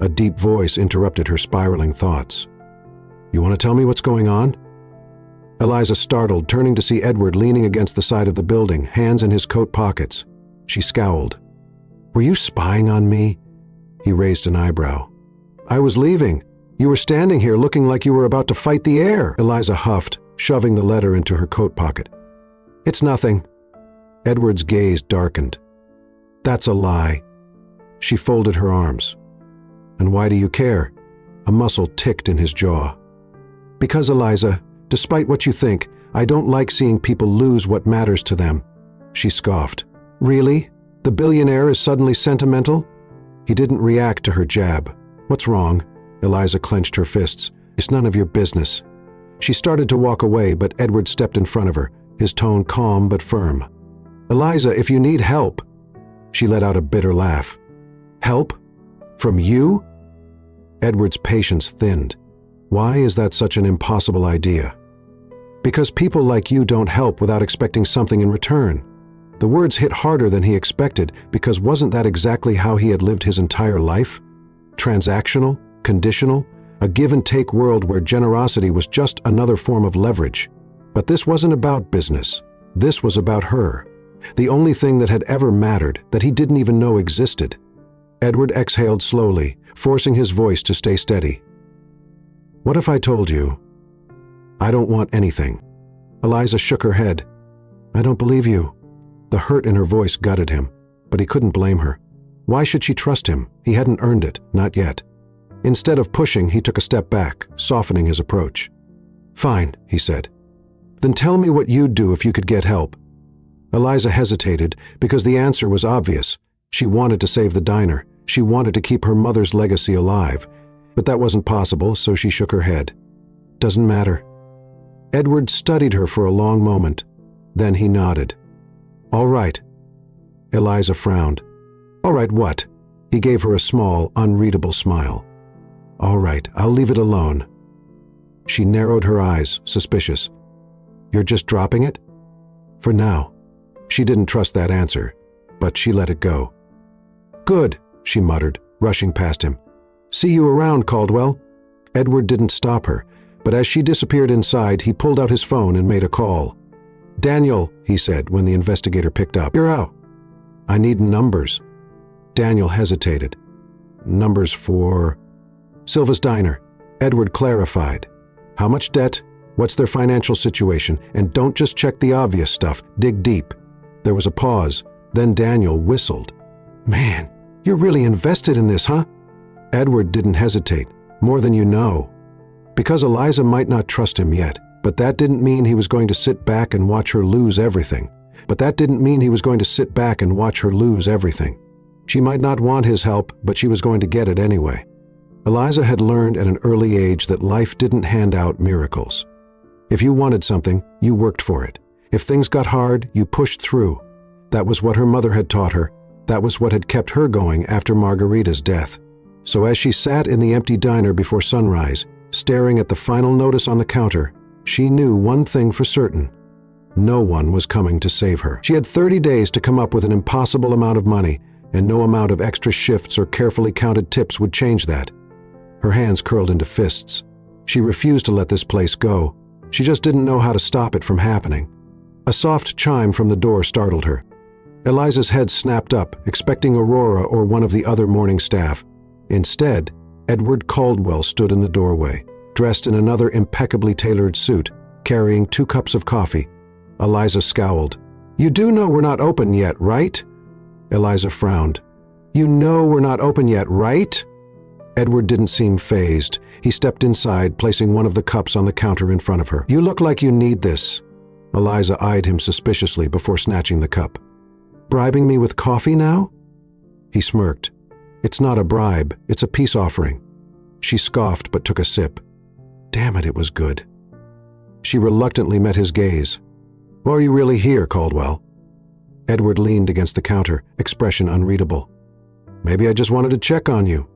A deep voice interrupted her spiraling thoughts. You want to tell me what's going on? Eliza startled, turning to see Edward leaning against the side of the building, hands in his coat pockets. She scowled. Were you spying on me? He raised an eyebrow. I was leaving. You were standing here looking like you were about to fight the air. Eliza huffed, shoving the letter into her coat pocket. It's nothing. Edward's gaze darkened. That's a lie. She folded her arms. And why do you care? A muscle ticked in his jaw. Because, Eliza, despite what you think, I don't like seeing people lose what matters to them. She scoffed. Really? The billionaire is suddenly sentimental? He didn't react to her jab. What's wrong? Eliza clenched her fists. It's none of your business. She started to walk away, but Edward stepped in front of her, his tone calm but firm. Eliza, if you need help. She let out a bitter laugh. Help? From you? Edward's patience thinned. Why is that such an impossible idea? Because people like you don't help without expecting something in return. The words hit harder than he expected, because wasn't that exactly how he had lived his entire life? Transactional, conditional, a give-and-take world where generosity was just another form of leverage. But this wasn't about business. This was about her. The only thing that had ever mattered, that he didn't even know existed. Edward exhaled slowly, forcing his voice to stay steady. What if I told you? I don't want anything. Eliza shook her head. I don't believe you. The hurt in her voice gutted him, but he couldn't blame her. Why should she trust him? He hadn't earned it, not yet. Instead of pushing, he took a step back, softening his approach. Fine, he said. Then tell me what you'd do if you could get help. Eliza hesitated because the answer was obvious. She wanted to save the diner. She wanted to keep her mother's legacy alive. But that wasn't possible, so she shook her head. Doesn't matter. Edward studied her for a long moment. Then he nodded. All right. Eliza frowned. All right, what? He gave her a small, unreadable smile. All right, I'll leave it alone. She narrowed her eyes, suspicious. You're just dropping it? For now. She didn't trust that answer, but she let it go. Good, she muttered, rushing past him. See you around, Caldwell. Edward didn't stop her, but as she disappeared inside, he pulled out his phone and made a call. Daniel, he said when the investigator picked up. You're out. I need numbers. Daniel hesitated. Numbers for... Silva's Diner. Edward clarified. How much debt? What's their financial situation? And don't just check the obvious stuff. Dig deep. There was a pause. Then Daniel whistled. Man, you're really invested in this, huh? Edward didn't hesitate. More than you know. Because Eliza might not trust him yet, but that didn't mean he was going to sit back and watch her lose everything. She might not want his help, but she was going to get it anyway. Eliza had learned at an early age that life didn't hand out miracles. If you wanted something, you worked for it. If things got hard, you pushed through. That was what her mother had taught her. That was what had kept her going after Margarita's death. So as she sat in the empty diner before sunrise, staring at the final notice on the counter, she knew one thing for certain. No one was coming to save her. She had 30 days to come up with an impossible amount of money, and no amount of extra shifts or carefully counted tips would change that. Her hands curled into fists. She refused to let this place go. She just didn't know how to stop it from happening. A soft chime from the door startled her. Eliza's head snapped up, expecting Aurora or one of the other morning staff. Instead, Edward Caldwell stood in the doorway, dressed in another impeccably tailored suit, carrying 2 cups of coffee. Eliza scowled. "You do know we're not open yet, right?" Eliza frowned. "You know we're not open yet, right?" Edward didn't seem fazed. He stepped inside, placing one of the cups on the counter in front of her. "You look like you need this." Eliza eyed him suspiciously before snatching the cup. "Bribing me with coffee now?" He smirked. "It's not a bribe, it's a peace offering." She scoffed but took a sip. Damn it, it was good. She reluctantly met his gaze. "Why are you really here, Caldwell?" Edward leaned against the counter, expression unreadable. "Maybe I just wanted to check on you."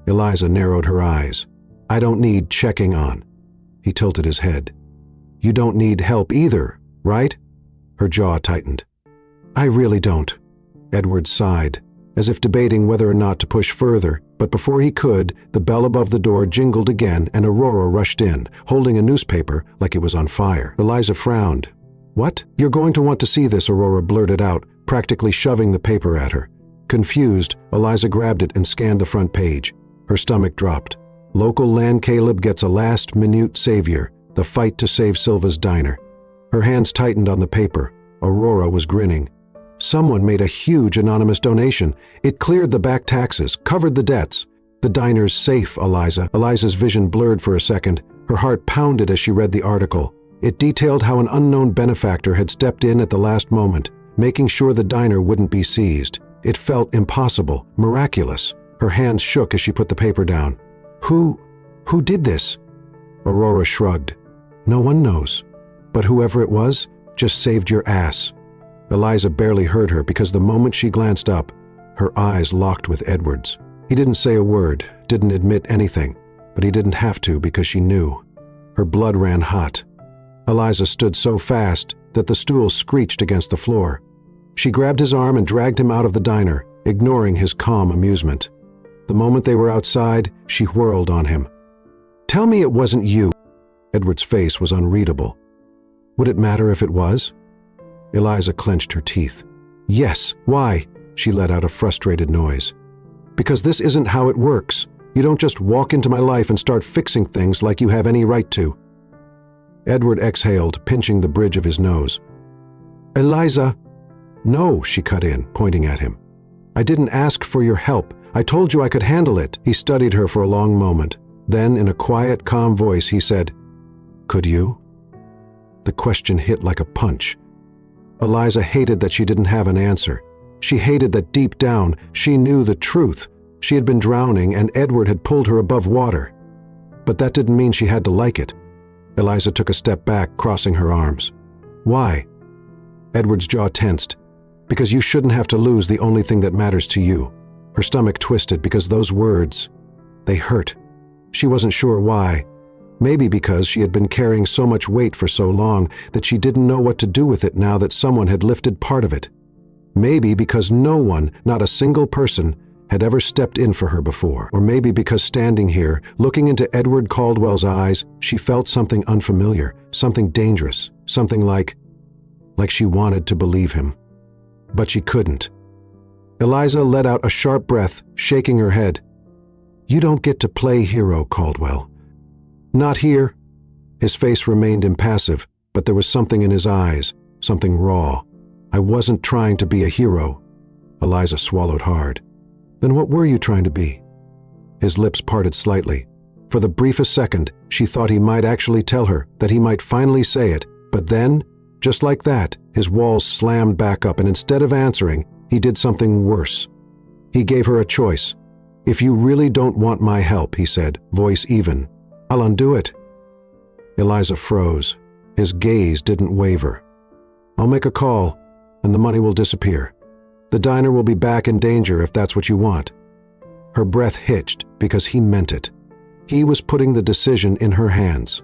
Eliza narrowed her eyes. "I don't need checking on." He tilted his head. "You don't need help either, right?" Her jaw tightened. "I really don't." Edward sighed, as if debating whether or not to push further, but before he could, the bell above the door jingled again and Aurora rushed in, holding a newspaper like it was on fire. Eliza frowned. "What? You're going to want to see this," Aurora blurted out, practically shoving the paper at her. Confused, Eliza grabbed it and scanned the front page. Her stomach dropped. Local Land Caleb gets a last-minute savior, the fight to save Silva's diner. Her hands tightened on the paper. Aurora was grinning. Someone made a huge anonymous donation. It cleared the back taxes, covered the debts. The diner's safe, Eliza. Eliza's vision blurred for a second. Her heart pounded as she read the article. It detailed how an unknown benefactor had stepped in at the last moment, making sure the diner wouldn't be seized. It felt impossible, miraculous. Her hands shook as she put the paper down. Who did this?" Aurora shrugged. "No one knows. But whoever it was just saved your ass." Eliza barely heard her because the moment she glanced up, her eyes locked with Edward's. He didn't say a word, didn't admit anything, but he didn't have to because she knew. Her blood ran hot. Eliza stood so fast that the stool screeched against the floor. She grabbed his arm and dragged him out of the diner, ignoring his calm amusement. The moment they were outside, she whirled on him. "Tell me it wasn't you." Edward's face was unreadable. Would it matter if it was? Eliza clenched her teeth. "Yes, why?" She let out a frustrated noise. "Because this isn't how it works. You don't just walk into my life and start fixing things like you have any right to." Edward exhaled, pinching the bridge of his nose. "Eliza!" "No," she cut in, pointing at him. "I didn't ask for your help. I told you I could handle it." He studied her for a long moment. Then, in a quiet, calm voice, he said, "Could you?" The question hit like a punch. Eliza hated that she didn't have an answer. She hated that deep down, she knew the truth. She had been drowning and Edward had pulled her above water. But that didn't mean she had to like it. Eliza took a step back, crossing her arms. "Why?" Edward's jaw tensed. "Because you shouldn't have to lose the only thing that matters to you." Her stomach twisted because those words, they hurt. She wasn't sure why. Maybe because she had been carrying so much weight for so long that she didn't know what to do with it now that someone had lifted part of it. Maybe because no one, not a single person, had ever stepped in for her before. Or maybe because standing here, looking into Edward Caldwell's eyes, she felt something unfamiliar, something dangerous, something like she wanted to believe him. But she couldn't. Eliza let out a sharp breath, shaking her head. "You don't get to play hero, Caldwell." "Not here." His face remained impassive, but there was something in his eyes, something raw. "I wasn't trying to be a hero." Eliza swallowed hard. "Then what were you trying to be?" His lips parted slightly. For the briefest second, she thought he might actually tell her, that he might finally say it, but then, just like that, his walls slammed back up and instead of answering, he did something worse. He gave her a choice. "If you really don't want my help," he said, voice even, "I'll undo it." Eliza froze. His gaze didn't waver. "I'll make a call, and the money will disappear." The diner will be back in danger if that's what you want." Her breath hitched because he meant it. He was putting the decision in her hands.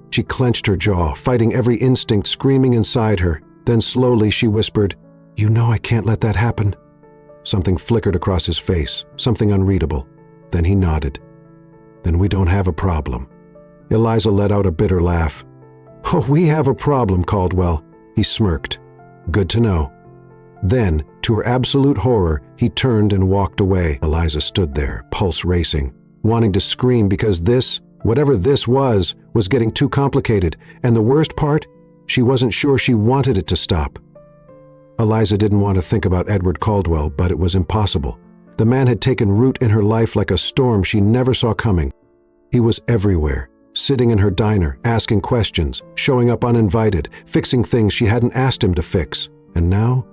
She clenched her jaw, fighting every instinct screaming inside her. Then slowly she whispered, "You know I can't let that happen." Something flickered across his face, something unreadable. Then he nodded. "Then we don't have a problem." Eliza let out a bitter laugh. "Oh, we have a problem, Caldwell." He smirked. "Good to know." Then, to her absolute horror, he turned and walked away. Eliza stood there, pulse racing, wanting to scream because this, whatever this was getting too complicated, and the worst part, she wasn't sure she wanted it to stop. Eliza didn't want to think about Edward Caldwell, but it was impossible. The man had taken root in her life like a storm she never saw coming. He was everywhere, sitting in her diner, asking questions, showing up uninvited, fixing things she hadn't asked him to fix. And now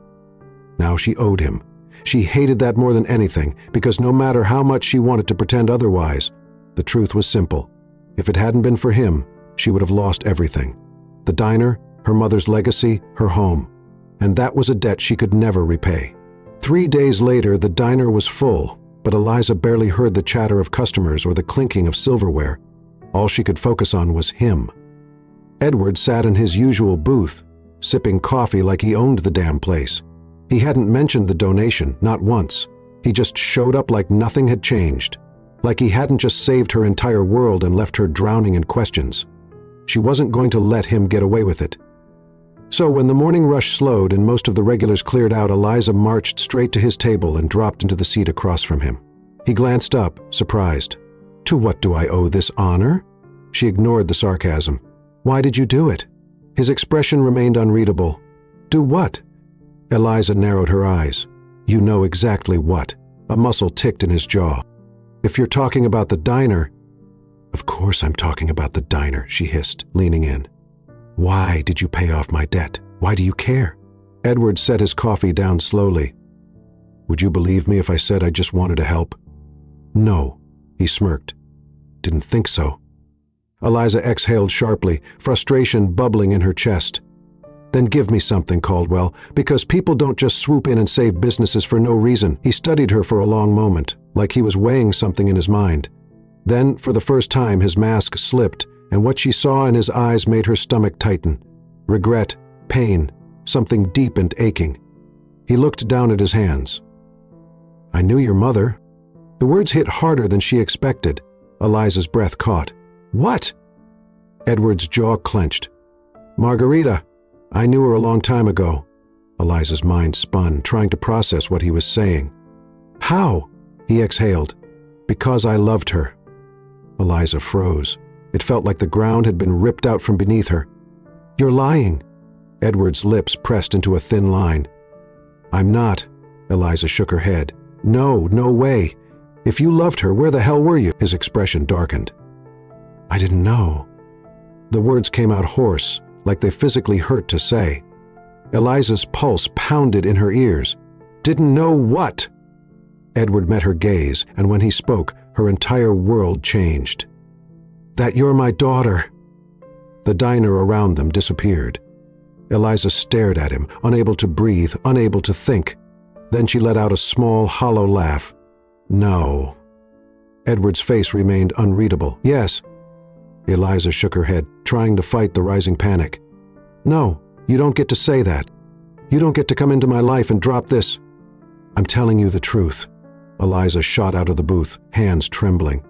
she owed him. She hated that more than anything, because no matter how much she wanted to pretend otherwise, the truth was simple. If it hadn't been for him, she would have lost everything. The diner, her mother's legacy, her home. And that was a debt she could never repay. 3 days later, the diner was full, but Eliza barely heard the chatter of customers or the clinking of silverware. All she could focus on was him. Edward sat in his usual booth, sipping coffee like he owned the damn place. He hadn't mentioned the donation, not once. He just showed up like nothing had changed. Like he hadn't just saved her entire world and left her drowning in questions. She wasn't going to let him get away with it. So when the morning rush slowed and most of the regulars cleared out, Eliza marched straight to his table and dropped into the seat across from him. He glanced up, surprised. "To what do I owe this honor?" She ignored the sarcasm. "Why did you do it?" His expression remained unreadable. "Do what?" Eliza narrowed her eyes. "You know exactly what." A muscle ticked in his jaw. "If you're talking about the diner—" "Of course I'm talking about the diner," she hissed, leaning in. "Why did you pay off my debt? Why do you care?" Edward set his coffee down slowly. "Would you believe me if I said I just wanted to help?" "No," he smirked. "Didn't think so." Eliza exhaled sharply, frustration bubbling in her chest. "Then give me something, Caldwell, because people don't just swoop in and save businesses for no reason." He studied her for a long moment, like he was weighing something in his mind. Then, for the first time, his mask slipped, and what she saw in his eyes made her stomach tighten. Regret, pain, something deep and aching. He looked down at his hands. "I knew your mother." The words hit harder than she expected. Eliza's breath caught. "What?" Edward's jaw clenched. "Margarita. I knew her a long time ago." Eliza's mind spun, trying to process what he was saying. "How?" He exhaled. "Because I loved her." Eliza froze. It felt like the ground had been ripped out from beneath her. "You're lying." Edward's lips pressed into a thin line. "I'm not." Eliza shook her head. "No, no way. If you loved her, where the hell were you?" His expression darkened. "I didn't know." The words came out hoarse, like they physically hurt to say. Eliza's pulse pounded in her ears. "Didn't know what?" Edward met her gaze, and when he spoke, her entire world changed. "That you're my daughter." The diner around them disappeared. Eliza stared at him, unable to breathe, unable to think. Then she let out a small, hollow laugh. "No." Edward's face remained unreadable. "Yes." Eliza shook her head, trying to fight the rising panic. "No, you don't get to say that. You don't get to come into my life and drop this." "I'm telling you the truth." Eliza shot out of the booth, hands trembling.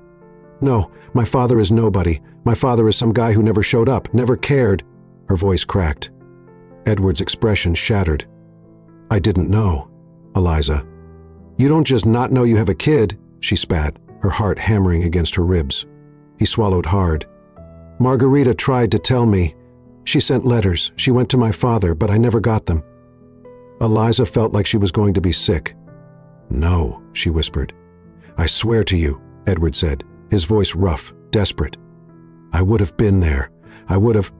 "No, my father is nobody. My father is some guy who never showed up, never cared." Her voice cracked. Edward's expression shattered. "I didn't know." "Eliza." "You don't just not know you have a kid," she spat, her heart hammering against her ribs. He swallowed hard. "Margarita tried to tell me. She sent letters. She went to my father, but I never got them." Eliza felt like she was going to be sick. "No," she whispered. "I swear to you," Edward said, his voice rough, desperate. "I would have been there. I would have—"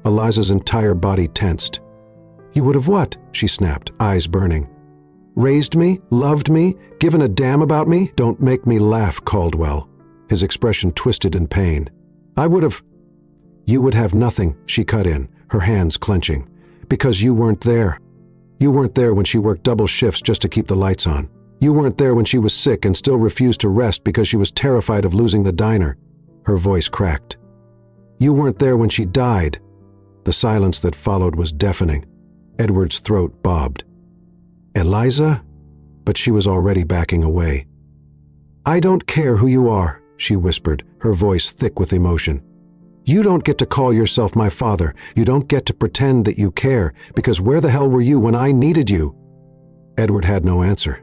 Eliza's entire body tensed. "You would have what?" she snapped, eyes burning. "Raised me? Loved me? Given a damn about me? Don't make me laugh, Caldwell." His expression twisted in pain. "I would have—" "You would have nothing," she cut in, her hands clenching, "because you weren't there." You weren't there when she worked double shifts just to keep the lights on. You weren't there when she was sick and still refused to rest because she was terrified of losing the diner. Her voice cracked. You weren't there when she died. The silence that followed was deafening. Edward's throat bobbed. Eliza? But she was already backing away. I don't care who you are, she whispered, her voice thick with emotion. You don't get to call yourself my father. You don't get to pretend that you care, because where the hell were you when I needed you? Edward had no answer.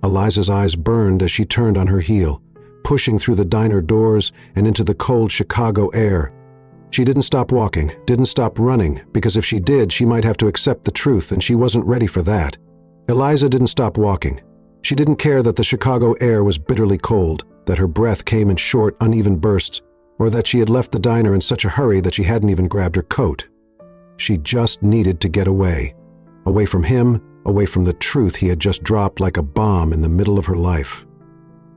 Eliza's eyes burned as she turned on her heel, pushing through the diner doors and into the cold Chicago air. She didn't stop walking, didn't stop running, because if she did, she might have to accept the truth, and she wasn't ready for that. Eliza didn't stop walking. She didn't care that the Chicago air was bitterly cold, that her breath came in short, uneven bursts, or that she had left the diner in such a hurry that she hadn't even grabbed her coat. She just needed to get away. Away from him, away from the truth he had just dropped like a bomb in the middle of her life.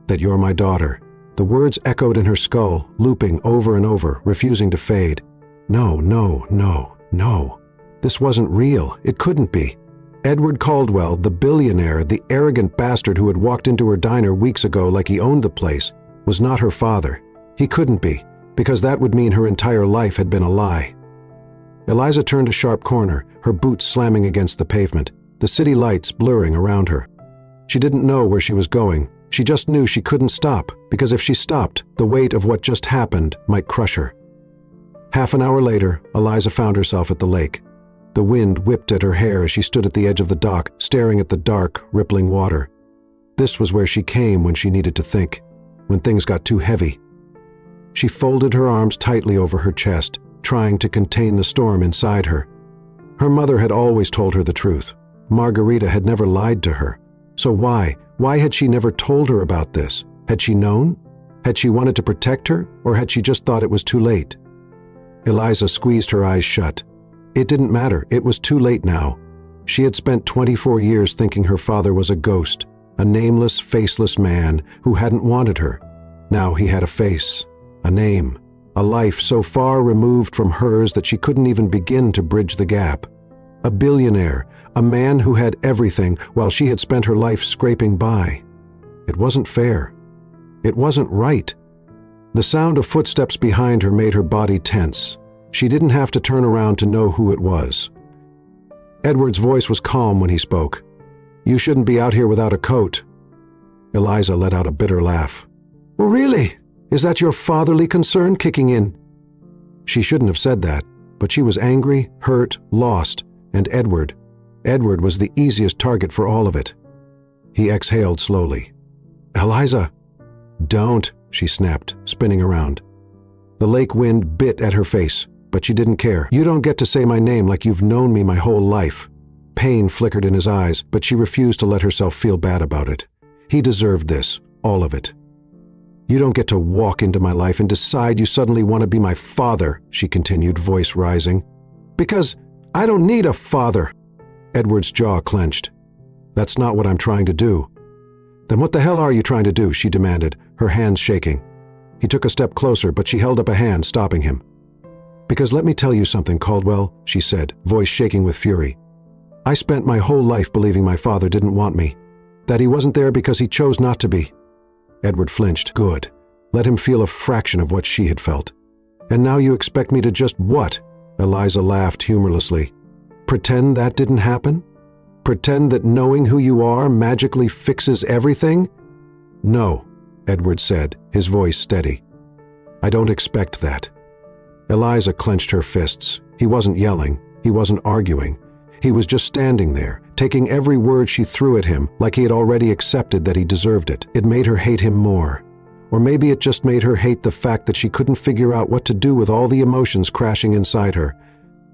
That you're my daughter. The words echoed in her skull, looping over and over, refusing to fade. No, no, no, no. This wasn't real. It couldn't be. Edward Caldwell, the billionaire, the arrogant bastard who had walked into her diner weeks ago like he owned the place, was not her father. He couldn't be, because that would mean her entire life had been a lie. Eliza turned a sharp corner, her boots slamming against the pavement, the city lights blurring around her. She didn't know where she was going. She just knew she couldn't stop, because if she stopped, the weight of what just happened might crush her. Half an hour later, Eliza found herself at the lake. The wind whipped at her hair as she stood at the edge of the dock, staring at the dark, rippling water. This was where she came when she needed to think, when things got too heavy. She folded her arms tightly over her chest, trying to contain the storm inside her. Her mother had always told her the truth. Margarita had never lied to her. So why had she never told her about this? Had she known? Had she wanted to protect her, or had she just thought it was too late? Eliza squeezed her eyes shut. It didn't matter. It was too late now. She had spent 24 years thinking her father was a ghost, a nameless, faceless man who hadn't wanted her. Now he had a face, a name, a life so far removed from hers that she couldn't even begin to bridge the gap. A billionaire, a man who had everything while she had spent her life scraping by. It wasn't fair. It wasn't right. The sound of footsteps behind her made her body tense. She didn't have to turn around to know who it was. Edward's voice was calm when he spoke. You shouldn't be out here without a coat. Eliza let out a bitter laugh. Oh, really? Is that your fatherly concern kicking in? She shouldn't have said that, but she was angry, hurt, lost, and Edward was the easiest target for all of it. He exhaled slowly. Eliza! Don't, she snapped, spinning around. The lake wind bit at her face, but she didn't care. You don't get to say my name like you've known me my whole life. Pain flickered in his eyes, but she refused to let herself feel bad about it. He deserved this, all of it. You don't get to walk into my life and decide you suddenly want to be my father, she continued, voice rising. Because I don't need a father. Edward's jaw clenched. That's not what I'm trying to do. Then what the hell are you trying to do? She demanded, her hands shaking. He took a step closer, but she held up a hand, stopping him. Because let me tell you something, Caldwell, she said, voice shaking with fury. I spent my whole life believing my father didn't want me, that he wasn't there because he chose not to be. Edward flinched. Good. Let him feel a fraction of what she had felt. And now you expect me to just what? Eliza laughed humorlessly. Pretend that didn't happen? Pretend that knowing who you are magically fixes everything? No, Edward said, his voice steady. I don't expect that. Eliza clenched her fists. He wasn't yelling. He wasn't arguing. He was just standing there, taking every word she threw at him like he had already accepted that he deserved it. It made her hate him more. Or maybe it just made her hate the fact that she couldn't figure out what to do with all the emotions crashing inside her.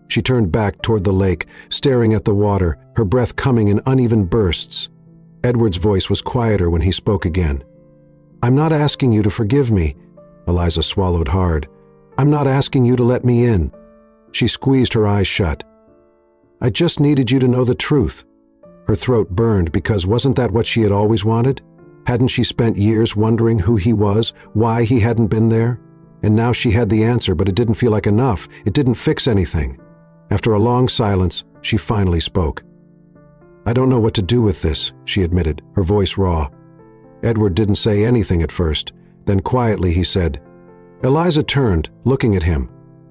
She turned back toward the lake, staring at the water, her breath coming in uneven bursts. Edward's voice was quieter when he spoke again. I'm not asking you to forgive me. Eliza swallowed hard. I'm not asking you to let me in. She squeezed her eyes shut. I just needed you to know the truth. Her throat burned because wasn't that what she had always wanted? Hadn't she spent years wondering who he was, why he hadn't been there? And now she had the answer, but it didn't feel like enough. It didn't fix anything. After a long silence, she finally spoke. I don't know what to do with this, she admitted, her voice raw. Edward didn't say anything at first. Then quietly he said, Eliza turned, looking at him.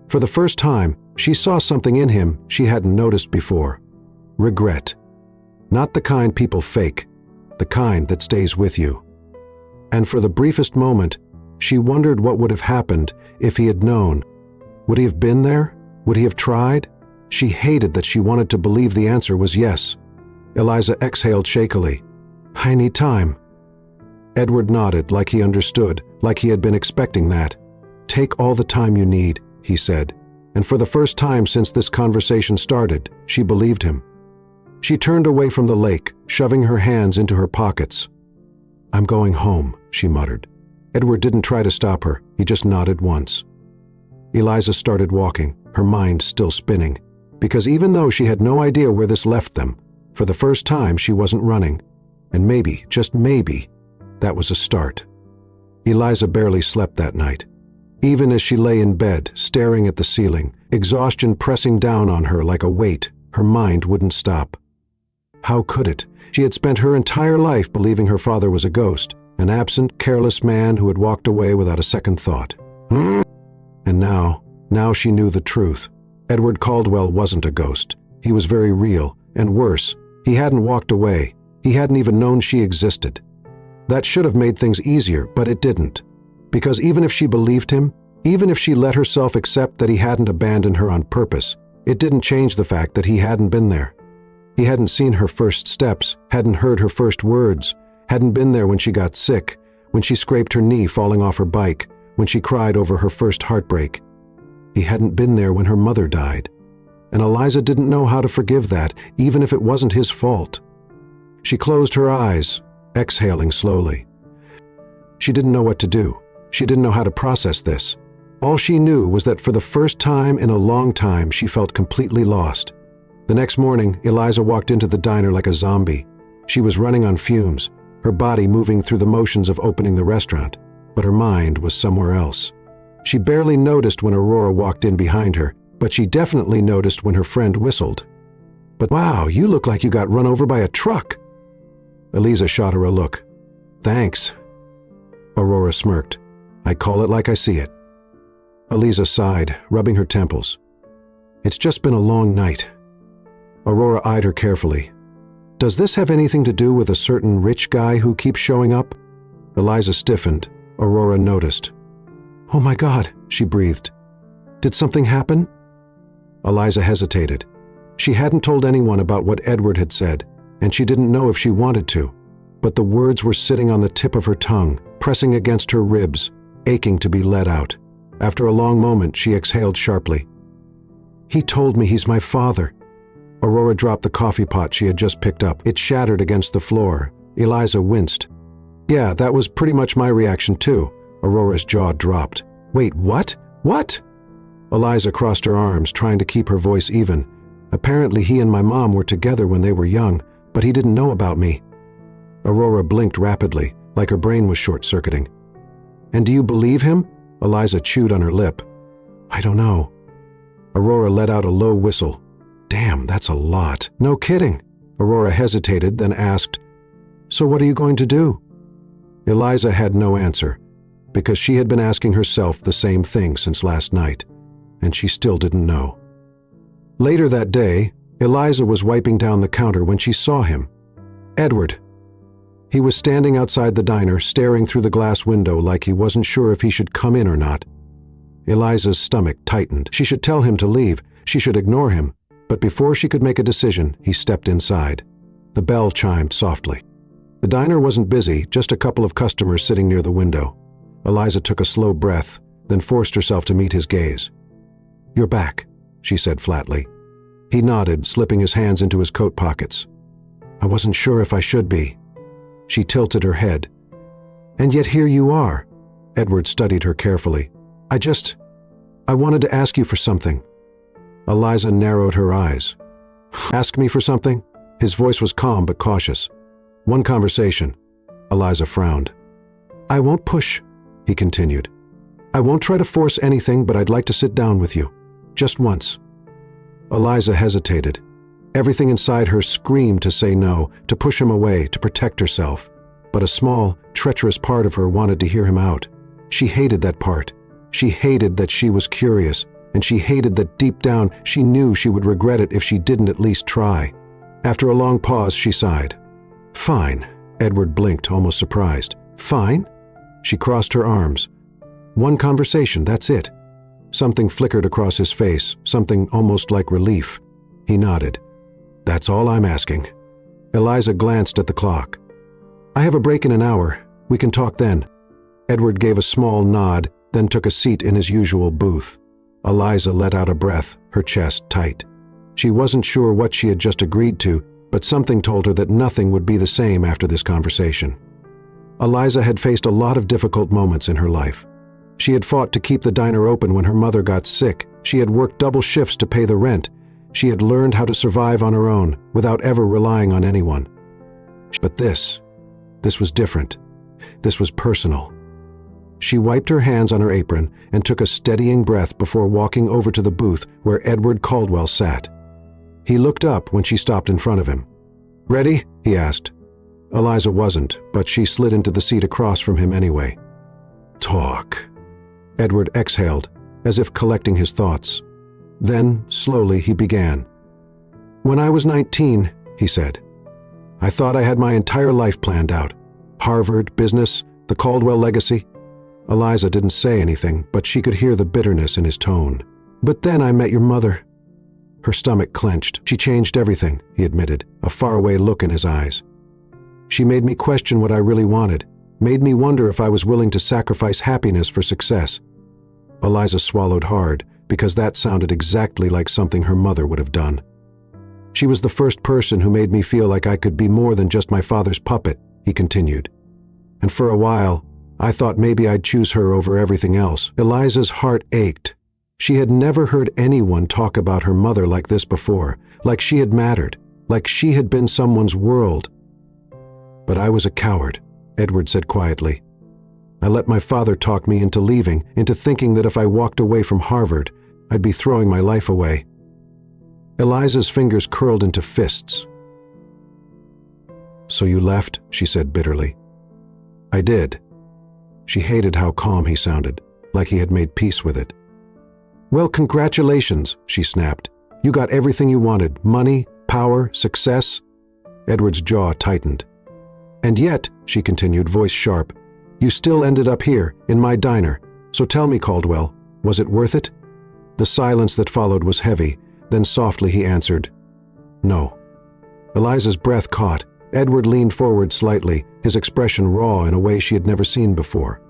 For the first time, she saw something in him she hadn't noticed before. Regret. Not the kind people fake, the kind that stays with you. And for the briefest moment, she wondered what would have happened if he had known. Would he have been there? Would he have tried? She hated that she wanted to believe the answer was yes. Eliza exhaled shakily. I need time. Edward nodded like he understood, like he had been expecting that. Take all the time you need, he said, and for the first time since this conversation started, she believed him. She turned away from the lake, shoving her hands into her pockets. I'm going home, she muttered. Edward didn't try to stop her, he just nodded once. Eliza started walking, her mind still spinning, because even though she had no idea where this left them, for the first time she wasn't running, and maybe, just maybe, that was a start. Eliza barely slept that night. Even as she lay in bed, staring at the ceiling, exhaustion pressing down on her like a weight, her mind wouldn't stop. How could it? She had spent her entire life believing her father was a ghost, an absent, careless man who had walked away without a second thought. And now she knew the truth. Edward Caldwell wasn't a ghost. He was very real, and worse, he hadn't walked away. He hadn't even known she existed. That should have made things easier, but it didn't. Because even if she believed him, even if she let herself accept that he hadn't abandoned her on purpose, it didn't change the fact that he hadn't been there. He hadn't seen her first steps, hadn't heard her first words, hadn't been there when she got sick, when she scraped her knee falling off her bike, when she cried over her first heartbreak. He hadn't been there when her mother died. And Eliza didn't know how to forgive that, even if it wasn't his fault. She closed her eyes, exhaling slowly. She didn't know what to do. She didn't know how to process this. All she knew was that for the first time in a long time, she felt completely lost. The next morning, Eliza walked into the diner like a zombie. She was running on fumes, her body moving through the motions of opening the restaurant, but her mind was somewhere else. She barely noticed when Aurora walked in behind her, but she definitely noticed when her friend whistled. But wow, you look like you got run over by a truck. Eliza shot her a look. Thanks. Aurora smirked. I call it like I see it. Eliza sighed, rubbing her temples. It's just been a long night. Aurora eyed her carefully. Does this have anything to do with a certain rich guy who keeps showing up? Eliza stiffened. Aurora noticed. Oh my God, she breathed. Did something happen? Eliza hesitated. She hadn't told anyone about what Edward had said, and she didn't know if she wanted to, but the words were sitting on the tip of her tongue, pressing against her ribs, aching to be let out. After a long moment, she exhaled sharply. He told me he's my father. Aurora dropped the coffee pot she had just picked up. It shattered against the floor. Eliza winced. Yeah, that was pretty much my reaction too. Aurora's jaw dropped. Wait, what? What? Eliza crossed her arms, trying to keep her voice even. Apparently he and my mom were together when they were young, but he didn't know about me. Aurora blinked rapidly, like her brain was short-circuiting. And do you believe him? Eliza chewed on her lip. I don't know. Aurora let out a low whistle. Damn, that's a lot. No kidding. Aurora hesitated, then asked, So what are you going to do? Eliza had no answer, because she had been asking herself the same thing since last night, and she still didn't know. Later that day, Eliza was wiping down the counter when she saw him. Edward. He was standing outside the diner, staring through the glass window like he wasn't sure if he should come in or not. Eliza's stomach tightened. She should tell him to leave. She should ignore him. But before she could make a decision, he stepped inside. The bell chimed softly. The diner wasn't busy, just a couple of customers sitting near the window. Eliza took a slow breath, then forced herself to meet his gaze. You're back, she said flatly. He nodded, slipping his hands into his coat pockets. I wasn't sure if I should be. She tilted her head. And yet here you are. Edward studied her carefully. I wanted to ask you for something. Eliza narrowed her eyes. Ask me for something? His voice was calm but cautious. One conversation. Eliza frowned. I won't push, he continued. I won't try to force anything, but I'd like to sit down with you. Just once. Eliza hesitated. Everything inside her screamed to say no, to push him away, to protect herself. But a small, treacherous part of her wanted to hear him out. She hated that part. She hated that she was curious, and she hated that deep down she knew she would regret it if she didn't at least try. After a long pause, she sighed. "Fine." Edward blinked, almost surprised. "Fine?" She crossed her arms. "One conversation, that's it." Something flickered across his face, something almost like relief. He nodded. "That's all I'm asking." Eliza glanced at the clock. "I have a break in an hour. We can talk then." Edward gave a small nod, then took a seat in his usual booth. Eliza let out a breath, her chest tight. She wasn't sure what she had just agreed to, but something told her that nothing would be the same after this conversation. Eliza had faced a lot of difficult moments in her life. She had fought to keep the diner open when her mother got sick. She had worked double shifts to pay the rent. She had learned how to survive on her own, without ever relying on anyone. But this was different. This was personal. She wiped her hands on her apron and took a steadying breath before walking over to the booth where Edward Caldwell sat. He looked up when she stopped in front of him. "Ready?" he asked. Eliza wasn't, but she slid into the seat across from him anyway. "Talk." Edward exhaled, as if collecting his thoughts. Then, slowly, he began. "When I was 19, he said, I thought I had my entire life planned out. Harvard, business, the Caldwell legacy. Eliza didn't say anything, but she could hear the bitterness in his tone. But then I met your mother." Her stomach clenched. "She changed everything," he admitted, a faraway look in his eyes. "She made me question what I really wanted, made me wonder if I was willing to sacrifice happiness for success." Eliza swallowed hard, because that sounded exactly like something her mother would have done. "She was the first person who made me feel like I could be more than just my father's puppet," he continued. "And for a while, I thought maybe I'd choose her over everything else." Eliza's heart ached. She had never heard anyone talk about her mother like this before, like she had mattered, like she had been someone's world. "But I was a coward," Edward said quietly. "I let my father talk me into leaving, into thinking that if I walked away from Harvard, I'd be throwing my life away." Eliza's fingers curled into fists. "So you left?" she said bitterly. "I did." She hated how calm he sounded, like he had made peace with it. "Well, congratulations," she snapped. "You got everything you wanted, money, power, success." Edward's jaw tightened. "And yet," she continued, voice sharp, "you still ended up here, in my diner. So tell me, Caldwell, was it worth it?" The silence that followed was heavy. Then softly he answered, "No." Eliza's breath caught. Edward leaned forward slightly, his expression raw in a way she had never seen before.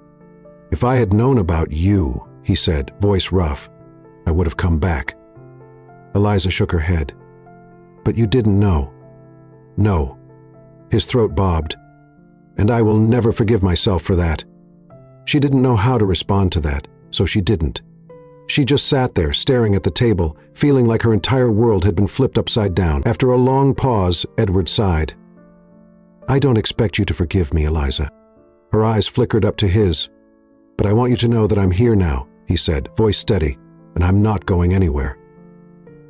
"If I had known about you," he said, voice rough, "I would have come back." Eliza shook her head. "But you didn't know." "No." His throat bobbed. "And I will never forgive myself for that." She didn't know how to respond to that, so she didn't. She just sat there, staring at the table, feeling like her entire world had been flipped upside down. After a long pause, Edward sighed. "I don't expect you to forgive me, Eliza." Her eyes flickered up to his. "But I want you to know that I'm here now," he said, voice steady, "and I'm not going anywhere."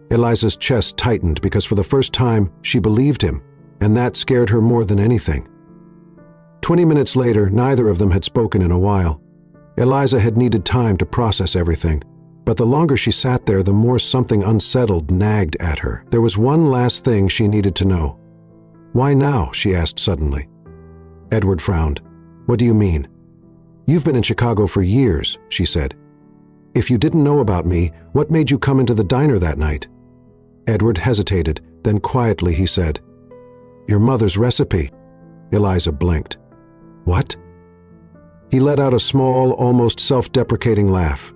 Eliza's chest tightened because for the first time she believed him, and that scared her more than anything. 20 minutes later, neither of them had spoken in a while. Eliza had needed time to process everything. But the longer she sat there, the more something unsettled nagged at her. There was one last thing she needed to know. "Why now?" she asked suddenly. Edward frowned. "What do you mean?" "You've been in Chicago for years," she said. "If you didn't know about me, what made you come into the diner that night?" Edward hesitated, then quietly he said, "Your mother's recipe." Eliza blinked. "What?" He let out a small, almost self-deprecating laugh.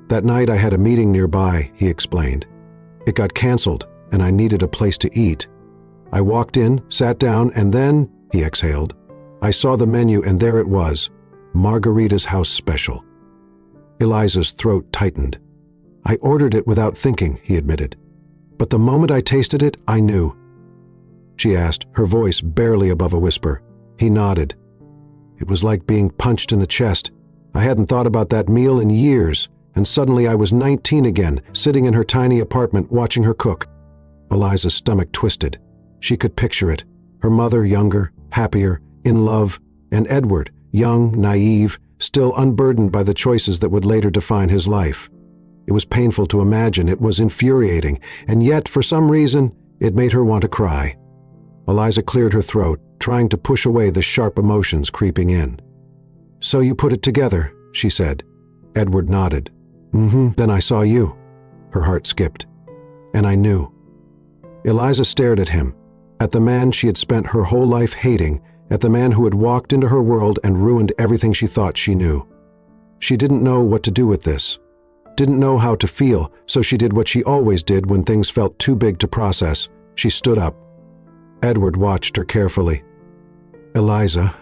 "That night I had a meeting nearby," he explained. "It got canceled, and I needed a place to eat. I walked in, sat down, and then," he exhaled, "I saw the menu and there it was, Margarita's House Special." Eliza's throat tightened. "I ordered it without thinking," he admitted. "But the moment I tasted it, I knew." She asked, her voice barely above a whisper. He nodded. "It was like being punched in the chest. I hadn't thought about that meal in years, and suddenly I was 19 again, sitting in her tiny apartment watching her cook." Eliza's stomach twisted. She could picture it. Her mother, younger, happier, in love, and Edward, young, naive, still unburdened by the choices that would later define his life. It was painful to imagine, it was infuriating, and yet, for some reason, it made her want to cry. Eliza cleared her throat, trying to push away the sharp emotions creeping in. "So you put it together," she said. Edward nodded. Then I saw you." Her heart skipped. "And I knew." Eliza stared at him, at the man she had spent her whole life hating, at the man who had walked into her world and ruined everything she thought she knew. She didn't know what to do with this, didn't know how to feel, so she did what she always did when things felt too big to process. She stood up. Edward watched her carefully. "Eliza."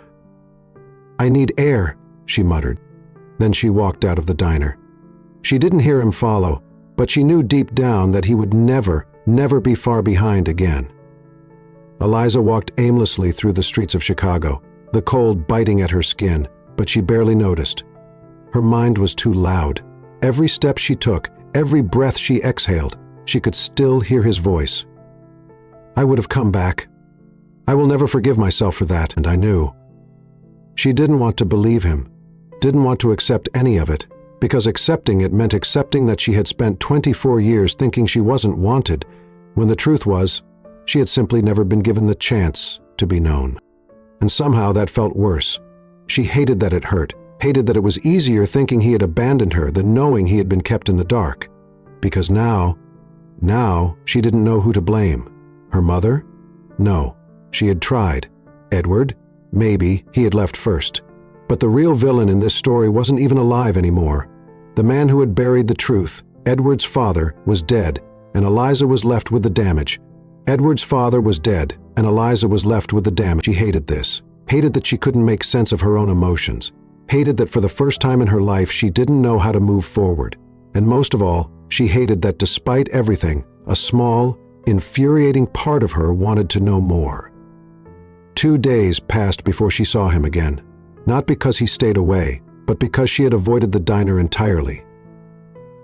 "I need air," she muttered. Then she walked out of the diner. She didn't hear him follow, but she knew deep down that he would never be far behind again. Eliza walked aimlessly through the streets of Chicago, the cold biting at her skin, but she barely noticed. Her mind was too loud. Every step she took, every breath she exhaled, she could still hear his voice. "I would have come back. I will never forgive myself for that," and I knew. She didn't want to believe him, didn't want to accept any of it, because accepting it meant accepting that she had spent 24 years thinking she wasn't wanted, when the truth was, she had simply never been given the chance to be known. And somehow that felt worse. She hated that it hurt, hated that it was easier thinking he had abandoned her than knowing he had been kept in the dark. Because now she didn't know who to blame. Her mother? No, she had tried. Edward? Maybe he had left first. But the real villain in this story wasn't even alive anymore. The man who had buried the truth, Edward's father, was dead, and Eliza was left with the damage. Edward's father was dead, and Eliza was left with the damage. She hated this. Hated that she couldn't make sense of her own emotions. Hated that for the first time in her life she didn't know how to move forward. And most of all, she hated that despite everything, a small, infuriating part of her wanted to know more. 2 days passed before she saw him again. Not because he stayed away, but because she had avoided the diner entirely.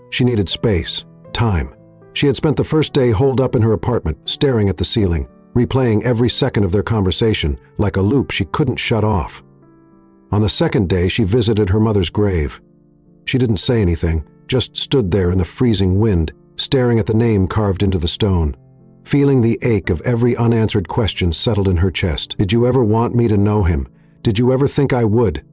She needed space, time. She had spent the first day holed up in her apartment, staring at the ceiling, replaying every second of their conversation like a loop she couldn't shut off. On the second day, she visited her mother's grave. She didn't say anything, just stood there in the freezing wind, staring at the name carved into the stone, feeling the ache of every unanswered question settled in her chest. Did you ever want me to know him? Did you ever think I would?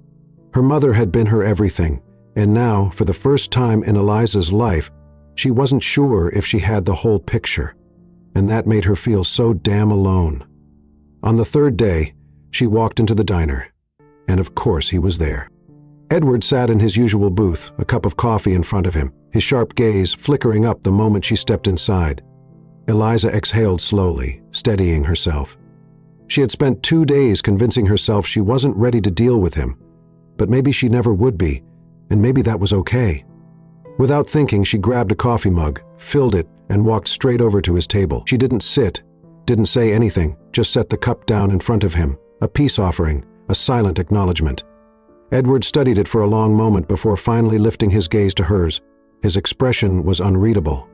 Her mother had been her everything, and now, for the first time in Eliza's life, she wasn't sure if she had the whole picture, and that made her feel so damn alone. On the third day, she walked into the diner, and of course he was there. Edward sat in his usual booth, a cup of coffee in front of him, his sharp gaze flickering up the moment she stepped inside. Eliza exhaled slowly, steadying herself. She had spent 2 days convincing herself she wasn't ready to deal with him, but maybe she never would be, and maybe that was okay. Without thinking, she grabbed a coffee mug, filled it, and walked straight over to his table. She didn't sit, didn't say anything, just set the cup down in front of him, a peace offering, a silent acknowledgement. Edward studied it for a long moment before finally lifting his gaze to hers. His expression was unreadable.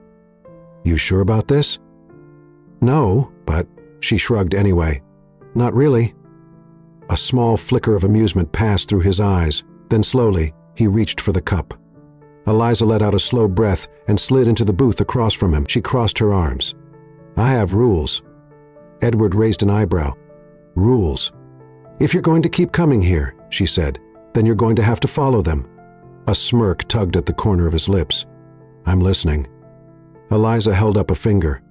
"You sure about this?" "No, but..." She shrugged anyway. "Not really." A small flicker of amusement passed through his eyes, then slowly, he reached for the cup. Eliza let out a slow breath and slid into the booth across from him. She crossed her arms. "I have rules." Edward raised an eyebrow. "Rules?" "If you're going to keep coming here," she said, "then you're going to have to follow them." A smirk tugged at the corner of his lips. "I'm listening." Eliza held up a finger.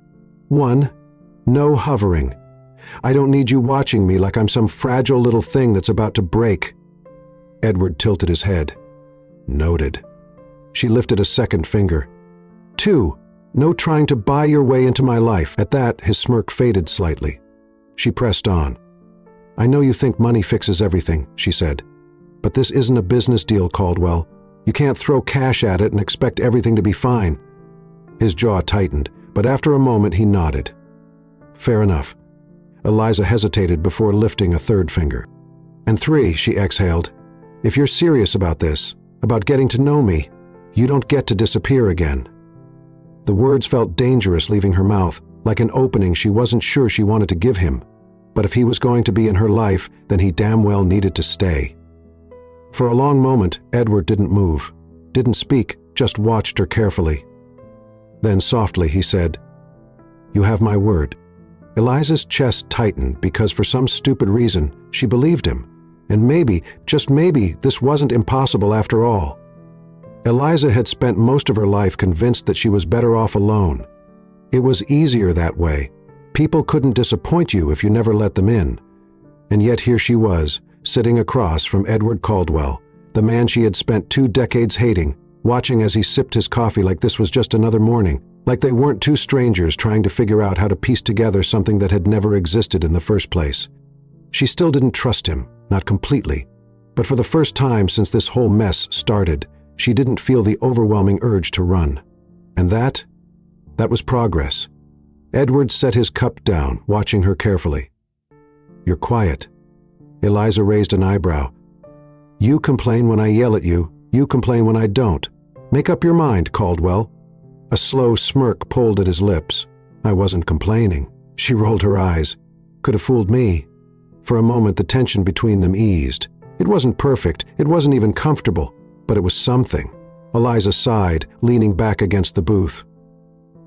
"1. No hovering. I don't need you watching me like I'm some fragile little thing that's about to break." Edward tilted his head. "Noted." She lifted a second finger. 2. No trying to buy your way into my life. At that, his smirk faded slightly. She pressed on. "I know you think money fixes everything," she said. "But this isn't a business deal, Caldwell. You can't throw cash at it and expect everything to be fine." His jaw tightened, but after a moment he nodded. "Fair enough." Eliza hesitated before lifting a third finger. "And 3, she exhaled. "If you're serious about this, about getting to know me, you don't get to disappear again." The words felt dangerous leaving her mouth, like an opening she wasn't sure she wanted to give him. But if he was going to be in her life, then he damn well needed to stay. For a long moment, Edward didn't move, didn't speak, just watched her carefully. Then softly he said, "You have my word." Eliza's chest tightened because for some stupid reason, she believed him. And maybe, just maybe, this wasn't impossible after all. Eliza had spent most of her life convinced that she was better off alone. It was easier that way. People couldn't disappoint you if you never let them in. And yet here she was, sitting across from Edward Caldwell, the man she had spent 2 decades hating, watching as he sipped his coffee like this was just another morning, like they weren't two strangers trying to figure out how to piece together something that had never existed in the first place. She still didn't trust him, not completely, but for the first time since this whole mess started, she didn't feel the overwhelming urge to run. And that was progress. Edward set his cup down, watching her carefully. "You're quiet." Eliza raised an eyebrow. "You complain when I yell at you. You complain when I don't. Make up your mind, Caldwell." A slow smirk pulled at his lips. "I wasn't complaining." She rolled her eyes. "Could have fooled me." For a moment, the tension between them eased. It wasn't perfect, it wasn't even comfortable, but it was something. Eliza sighed, leaning back against the booth.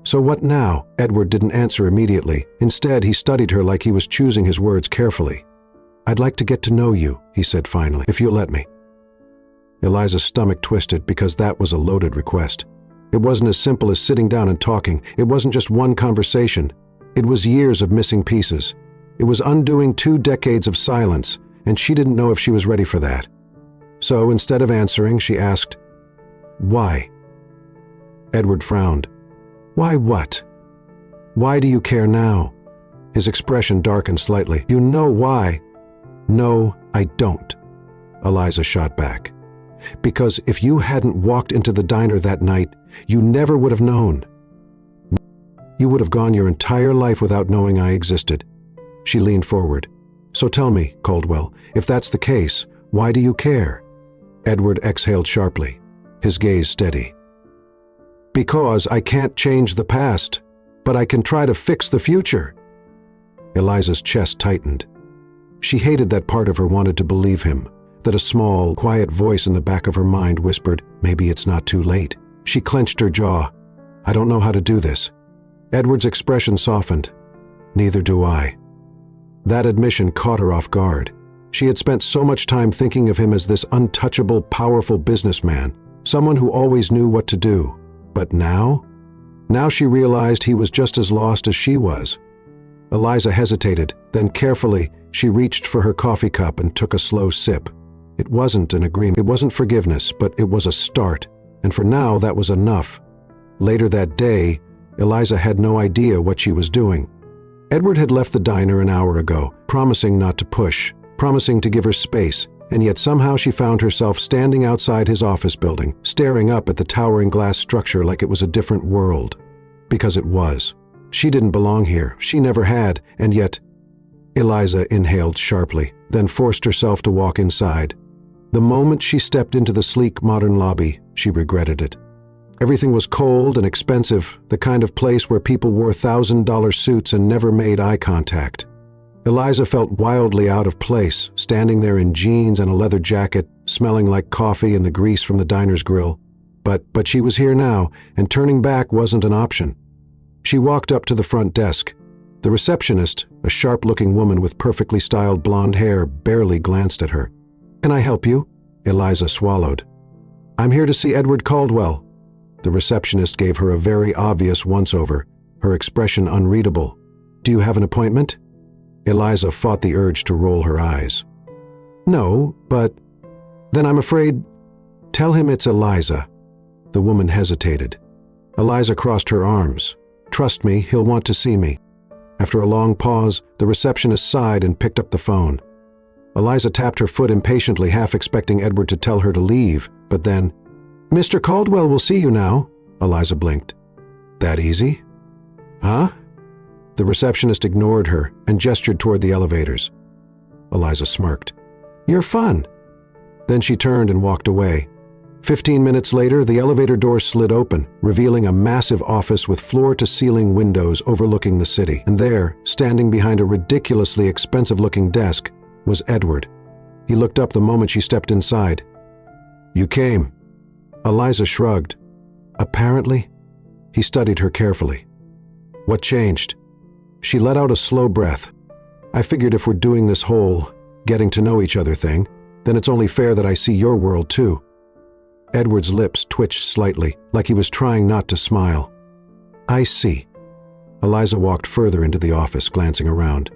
"So what now?" Edward didn't answer immediately. Instead, he studied her like he was choosing his words carefully. "I'd like to get to know you," he said finally, "if you'll let me." Eliza's stomach twisted because that was a loaded request. It wasn't as simple as sitting down and talking. It wasn't just one conversation. It was years of missing pieces. It was undoing 2 decades of silence, and she didn't know if she was ready for that. So instead of answering, she asked, "Why?" Edward frowned. "Why what? Why do you care now?" His expression darkened slightly. "You know why." "No, I don't," Eliza shot back. "Because if you hadn't walked into the diner that night, you never would have known. You would have gone your entire life without knowing I existed." She leaned forward. "So tell me, Caldwell, if that's the case, why do you care?" Edward exhaled sharply, his gaze steady. "Because I can't change the past, but I can try to fix the future." Eliza's chest tightened. She hated that part of her wanted to believe him, that a small, quiet voice in the back of her mind whispered, "Maybe it's not too late." She clenched her jaw. "I don't know how to do this." Edward's expression softened. "Neither do I." That admission caught her off guard. She had spent so much time thinking of him as this untouchable, powerful businessman, someone who always knew what to do. But now? Now she realized he was just as lost as she was. Eliza hesitated, then carefully, she reached for her coffee cup and took a slow sip. It wasn't an agreement, it wasn't forgiveness, but it was a start, and for now that was enough. Later that day, Eliza had no idea what she was doing. Edward had left the diner an hour ago, promising not to push, promising to give her space, and yet somehow she found herself standing outside his office building, staring up at the towering glass structure like it was a different world. Because it was. She didn't belong here, she never had, and yet... Eliza inhaled sharply, then forced herself to walk inside. The moment she stepped into the sleek modern lobby, she regretted it. Everything was cold and expensive, the kind of place where people wore $1,000 suits and never made eye contact. Eliza felt wildly out of place, standing there in jeans and a leather jacket, smelling like coffee and the grease from the diner's grill. But she was here now, and turning back wasn't an option. She walked up to the front desk. The receptionist, a sharp-looking woman with perfectly styled blonde hair, barely glanced at her. "Can I help you?" Eliza swallowed. "I'm here to see Edward Caldwell." The receptionist gave her a very obvious once-over, her expression unreadable. "Do you have an appointment?" Eliza fought the urge to roll her eyes. "No, but..." "Then I'm afraid..." "Tell him it's Eliza." The woman hesitated. Eliza crossed her arms. "Trust me, he'll want to see me." After a long pause, the receptionist sighed and picked up the phone. Eliza tapped her foot impatiently, half expecting Edward to tell her to leave, but then, "Mr. Caldwell will see you now." Eliza blinked. "That easy?" "Huh?" The receptionist ignored her and gestured toward the elevators. Eliza smirked. "You're fun." Then she turned and walked away. 15 minutes later, the elevator door slid open, revealing a massive office with floor-to-ceiling windows overlooking the city. And there, standing behind a ridiculously expensive-looking desk, was Edward. He looked up the moment she stepped inside. "You came." Eliza shrugged. "Apparently?" He studied her carefully. "What changed?" She let out a slow breath. "I figured if we're doing this whole getting to know each other thing, then it's only fair that I see your world too." Edward's lips twitched slightly, like he was trying not to smile. "I see." Eliza walked further into the office, glancing around.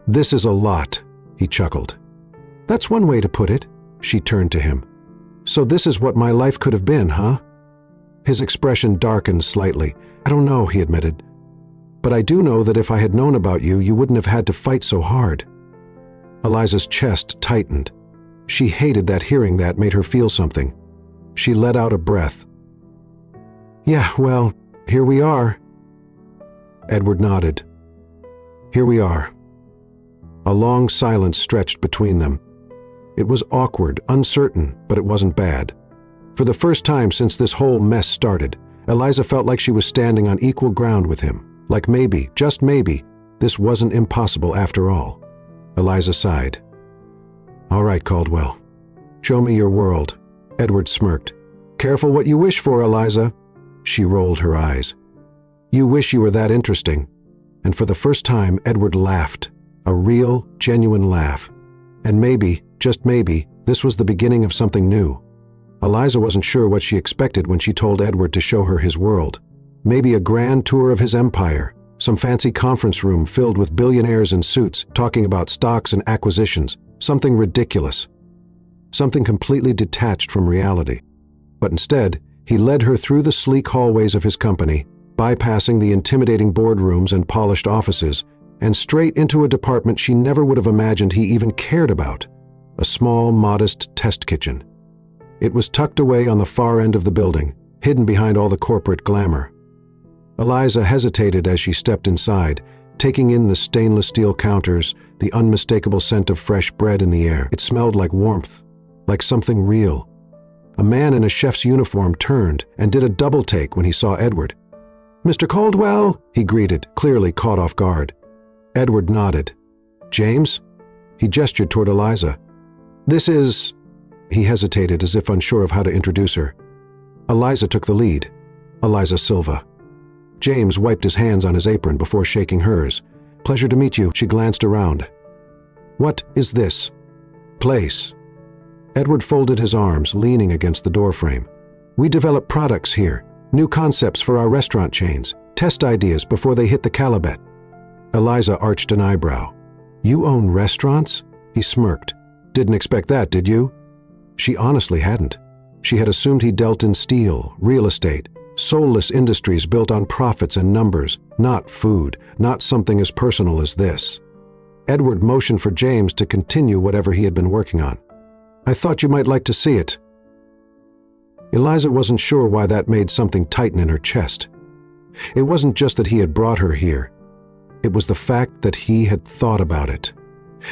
"This is a lot," he chuckled. "That's one way to put it." She turned to him. "So this is what my life could have been, huh?" His expression darkened slightly. "I don't know," he admitted. "But I do know that if I had known about you, you wouldn't have had to fight so hard." Eliza's chest tightened. She hated that hearing that made her feel something. She let out a breath. "Yeah, well, here we are." Edward nodded. "Here we are." A long silence stretched between them. It was awkward, uncertain, but it wasn't bad. For the first time since this whole mess started, Eliza felt like she was standing on equal ground with him. Like maybe, just maybe, this wasn't impossible after all. Eliza sighed. "All right, Caldwell. Show me your world." Edward smirked. "Careful what you wish for, Eliza." She rolled her eyes. "You wish you were that interesting." And for the first time, Edward laughed. A real, genuine laugh. And maybe, just maybe, this was the beginning of something new. Eliza wasn't sure what she expected when she told Edward to show her his world. Maybe a grand tour of his empire, some fancy conference room filled with billionaires in suits talking about stocks and acquisitions, something ridiculous. Something completely detached from reality. But instead, he led her through the sleek hallways of his company, bypassing the intimidating boardrooms and polished offices, and straight into a department she never would have imagined he even cared about. A small, modest test kitchen. It was tucked away on the far end of the building, hidden behind all the corporate glamour. Eliza hesitated as she stepped inside, taking in the stainless steel counters, the unmistakable scent of fresh bread in the air. It smelled like warmth, like something real. A man in a chef's uniform turned and did a double take when he saw Edward. "Mr. Caldwell," he greeted, clearly caught off guard. Edward nodded. "James?" He gestured toward Eliza. "This is..." He hesitated as if unsure of how to introduce her. Eliza took the lead. "Eliza Silva." James wiped his hands on his apron before shaking hers. "Pleasure to meet you." She glanced around. "What is this place?" Edward folded his arms, leaning against the doorframe. "We develop products here, new concepts for our restaurant chains, test ideas before they hit the Calabet." Eliza arched an eyebrow. "You own restaurants?" He smirked. "Didn't expect that, did you?" She honestly hadn't. She had assumed he dealt in steel, real estate, soulless industries built on profits and numbers, not food, not something as personal as this. Edward motioned for James to continue whatever he had been working on. "I thought you might like to see it." Eliza wasn't sure why that made something tighten in her chest. It wasn't just that he had brought her here. It was the fact that he had thought about it.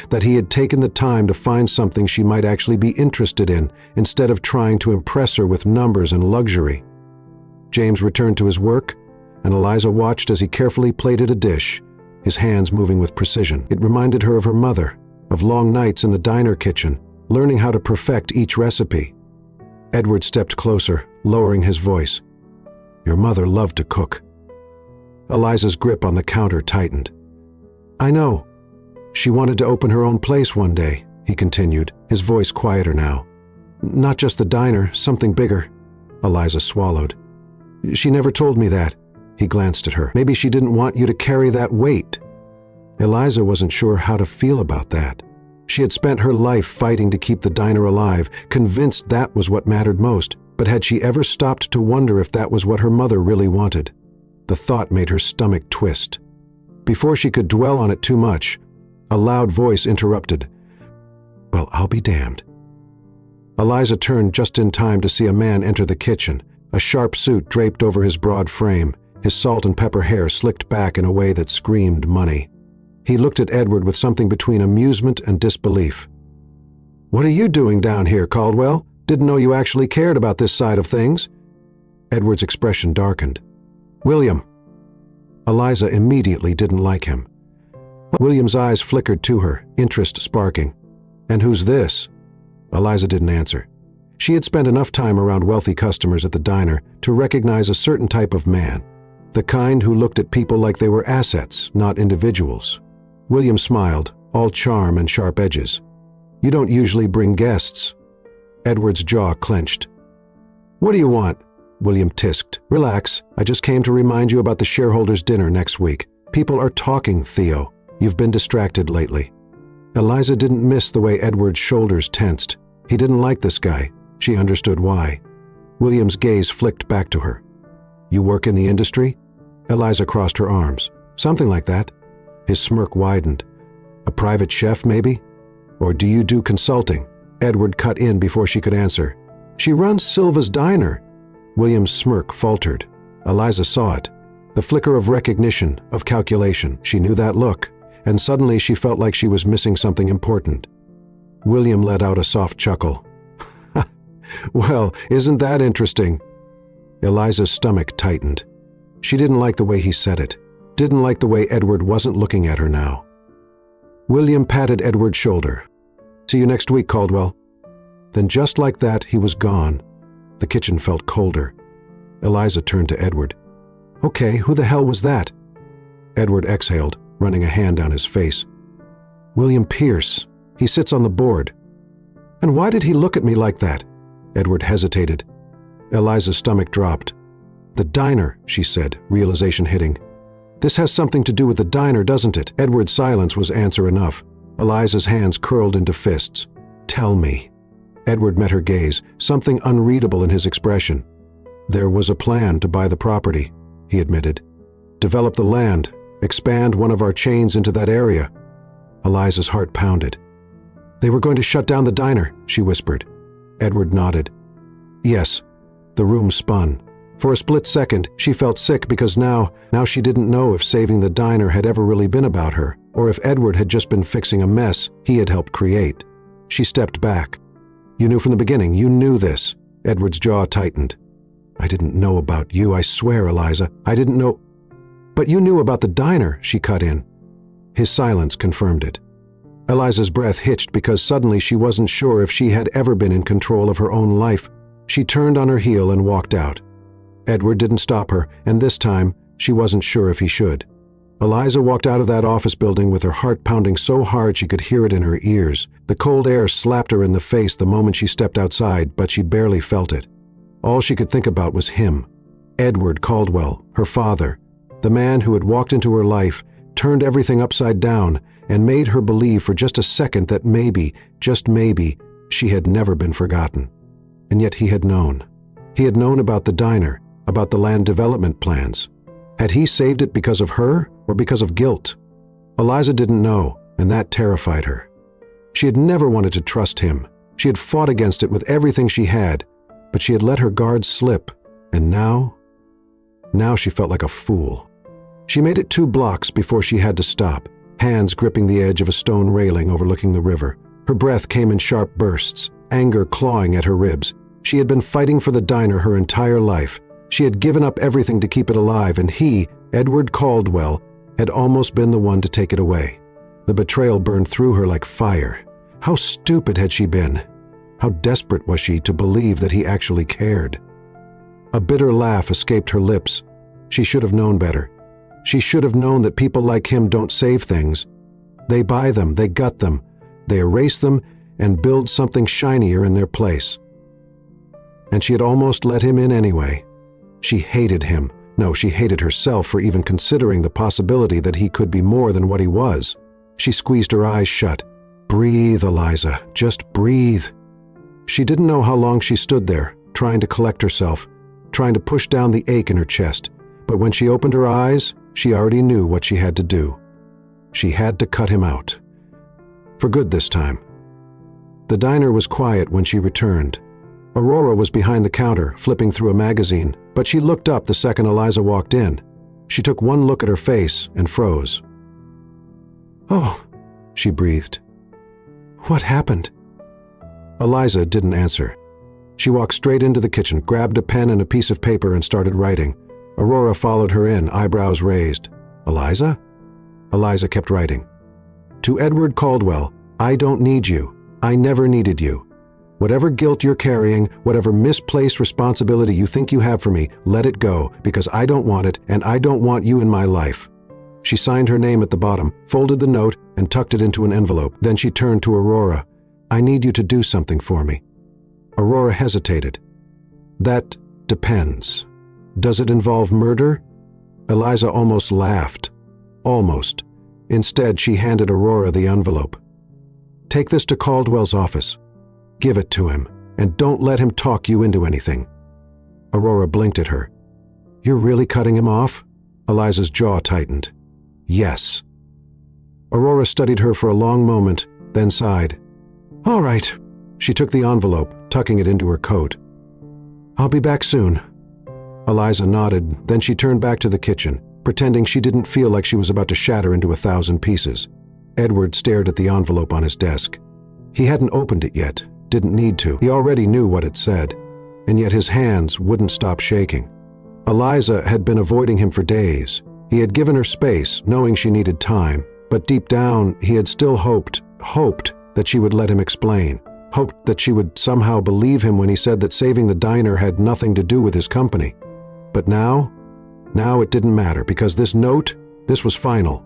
That he had taken the time to find something she might actually be interested in, instead of trying to impress her with numbers and luxury. James returned to his work, and Eliza watched as he carefully plated a dish, his hands moving with precision. It reminded her of her mother, of long nights in the diner kitchen, learning how to perfect each recipe. Edward stepped closer, lowering his voice. "Your mother loved to cook." Eliza's grip on the counter tightened. "I know. She wanted to open her own place one day," he continued, his voice quieter now. "Not just the diner, something bigger." Eliza swallowed. "She never told me that." He glanced at her. "Maybe she didn't want you to carry that weight." Eliza wasn't sure how to feel about that. She had spent her life fighting to keep the diner alive, convinced that was what mattered most, but had she ever stopped to wonder if that was what her mother really wanted? The thought made her stomach twist. Before she could dwell on it too much, a loud voice interrupted. "Well, I'll be damned." Eliza turned just in time to see a man enter the kitchen, a sharp suit draped over his broad frame, his salt and pepper hair slicked back in a way that screamed money. He looked at Edward with something between amusement and disbelief. "What are you doing down here, Caldwell?" Didn't know you actually cared about this side of things." Edward's expression darkened. "William." Eliza immediately didn't like him. William's eyes flickered to her, interest sparking. "And who's this?" Eliza didn't answer. She had spent enough time around wealthy customers at the diner to recognize a certain type of man, the kind who looked at people like they were assets, not individuals. William smiled, all charm and sharp edges. "You don't usually bring guests." Edward's jaw clenched. "What do you want?" William tisked. "Relax, I just came to remind you about the shareholders' dinner next week. People are talking, Theo. You've been distracted lately." Eliza didn't miss the way Edward's shoulders tensed. He didn't like this guy. She understood why. William's gaze flicked back to her. "You work in the industry?" Eliza crossed her arms. "Something like that." His smirk widened. "A private chef, maybe? Or do you do consulting?" Edward cut in before she could answer. "She runs Silva's diner." William's smirk faltered. Eliza saw it. The flicker of recognition, of calculation. She knew that look, and suddenly she felt like she was missing something important. William let out a soft chuckle. "Well, isn't that interesting?" Eliza's stomach tightened. She didn't like the way he said it, didn't like the way Edward wasn't looking at her now. William patted Edward's shoulder. "See you next week, Caldwell." Then just like that, he was gone. The kitchen felt colder. Eliza turned to Edward. "Okay, who the hell was that?" Edward exhaled, running a hand down his face. "William Pierce. He sits on the board." "And why did he look at me like that?" Edward hesitated. Eliza's stomach dropped. "The diner," she said, realization hitting. "This has something to do with the diner, doesn't it?" Edward's silence was answer enough. Eliza's hands curled into fists. "Tell me." Edward met her gaze, something unreadable in his expression. "There was a plan to buy the property," he admitted. "Develop the land, expand one of our chains into that area." Eliza's heart pounded. "They were going to shut down the diner," she whispered. Edward nodded. "Yes." The room spun. For a split second, she felt sick because now she didn't know if saving the diner had ever really been about her, or if Edward had just been fixing a mess he had helped create. She stepped back. "You knew from the beginning, you knew this." Edward's jaw tightened. "I didn't know about you, I swear, Eliza. I didn't know—" "But you knew about the diner," she cut in. His silence confirmed it. Eliza's breath hitched because suddenly she wasn't sure if she had ever been in control of her own life. She turned on her heel and walked out. Edward didn't stop her, and this time, she wasn't sure if he should. Eliza walked out of that office building with her heart pounding so hard she could hear it in her ears. The cold air slapped her in the face the moment she stepped outside, but she barely felt it. All she could think about was him. Edward Caldwell, her father, the man who had walked into her life, turned everything upside down, and made her believe for just a second that maybe, just maybe, she had never been forgotten. And yet he had known. He had known about the diner, about the land development plans. Had he saved it because of her or because of guilt? Eliza didn't know, and that terrified her. She had never wanted to trust him. She had fought against it with everything she had, but she had let her guard slip, and now she felt like a fool. She made it 2 blocks before she had to stop, hands gripping the edge of a stone railing overlooking the river. Her breath came in sharp bursts, anger clawing at her ribs. She had been fighting for the diner her entire life. She had given up everything to keep it alive, and he, Edward Caldwell, had almost been the one to take it away. The betrayal burned through her like fire. How stupid had she been? How desperate was she to believe that he actually cared? A bitter laugh escaped her lips. She should have known better. She should have known that people like him don't save things. They buy them, they gut them, they erase them, and build something shinier in their place. And she had almost let him in anyway. She hated him. No, she hated herself for even considering the possibility that he could be more than what he was. She squeezed her eyes shut. Breathe, Eliza. Just breathe. She didn't know how long she stood there, trying to collect herself, trying to push down the ache in her chest. But when she opened her eyes, she already knew what she had to do. She had to cut him out. For good this time. The diner was quiet when she returned. Aurora was behind the counter, flipping through a magazine, but she looked up the second Eliza walked in. She took one look at her face and froze. "Oh," she breathed. "What happened?" Eliza didn't answer. She walked straight into the kitchen, grabbed a pen and a piece of paper and started writing. Aurora followed her in, eyebrows raised. Eliza? Eliza kept writing. To Edward Caldwell, I don't need you. I never needed you. Whatever guilt you're carrying, whatever misplaced responsibility you think you have for me, let it go, because I don't want it, and I don't want you in my life. She signed her name at the bottom, folded the note, and tucked it into an envelope. Then she turned to Aurora. I need you to do something for me. Aurora hesitated. That depends. Does it involve murder? Eliza almost laughed. Almost. Instead, she handed Aurora the envelope. Take this to Caldwell's office. Give it to him, and don't let him talk you into anything. Aurora blinked at her. You're really cutting him off? Eliza's jaw tightened. Yes. Aurora studied her for a long moment, then sighed. All right. She took the envelope, tucking it into her coat. I'll be back soon. Eliza nodded, then she turned back to the kitchen, pretending she didn't feel like she was about to shatter into 1,000 pieces. Edward stared at the envelope on his desk. He hadn't opened it yet, didn't need to. He already knew what it said, and yet his hands wouldn't stop shaking. Eliza had been avoiding him for days. He had given her space, knowing she needed time, but deep down he had still hoped that she would let him explain, hoped that she would somehow believe him when he said that saving the diner had nothing to do with his company. But now it didn't matter, because this note, this was final.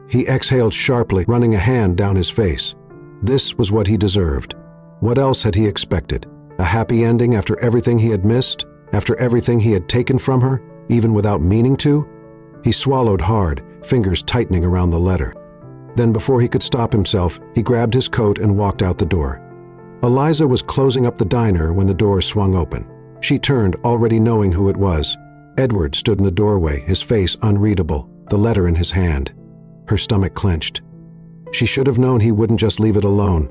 He exhaled sharply, running a hand down his face. This was what he deserved. What else had he expected? A happy ending after everything he had missed? After everything he had taken from her, even without meaning to? He swallowed hard, fingers tightening around the letter. Then before he could stop himself, he grabbed his coat and walked out the door. Eliza was closing up the diner when the door swung open. She turned, already knowing who it was. Edward stood in the doorway, his face unreadable, the letter in his hand. Her stomach clenched. She should have known he wouldn't just leave it alone.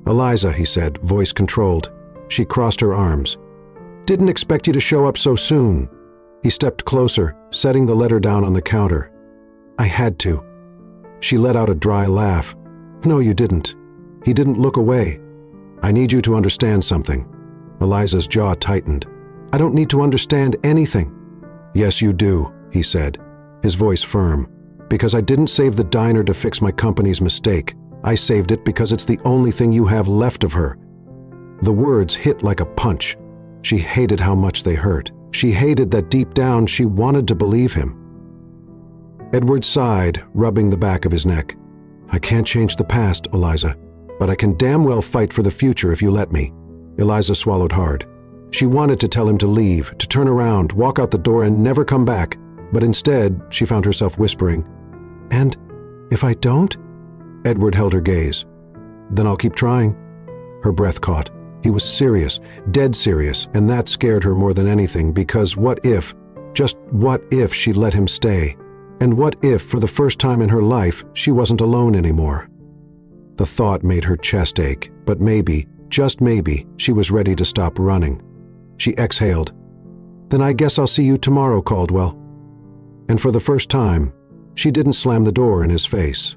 Eliza, he said, voice controlled. She crossed her arms. Didn't expect you to show up so soon. He stepped closer, setting the letter down on the counter. I had to. She let out a dry laugh. No, you didn't. He didn't look away. I need you to understand something. Eliza's jaw tightened. I don't need to understand anything. Yes, you do, he said, his voice firm. Because I didn't save the diner to fix my company's mistake. I saved it because it's the only thing you have left of her. The words hit like a punch. She hated how much they hurt. She hated that deep down she wanted to believe him. Edward sighed, rubbing the back of his neck. I can't change the past, Eliza, but I can damn well fight for the future if you let me. Eliza swallowed hard. She wanted to tell him to leave, to turn around, walk out the door and never come back, but instead she found herself whispering, And if I don't? Edward held her gaze. Then I'll keep trying. Her breath caught. He was serious, dead serious, and that scared her more than anything, because what if, just what if she let him stay? And what if, for the first time in her life, she wasn't alone anymore? The thought made her chest ache, but maybe, just maybe, she was ready to stop running. She exhaled. Then I guess I'll see you tomorrow, Caldwell. And for the first time, she didn't slam the door in his face.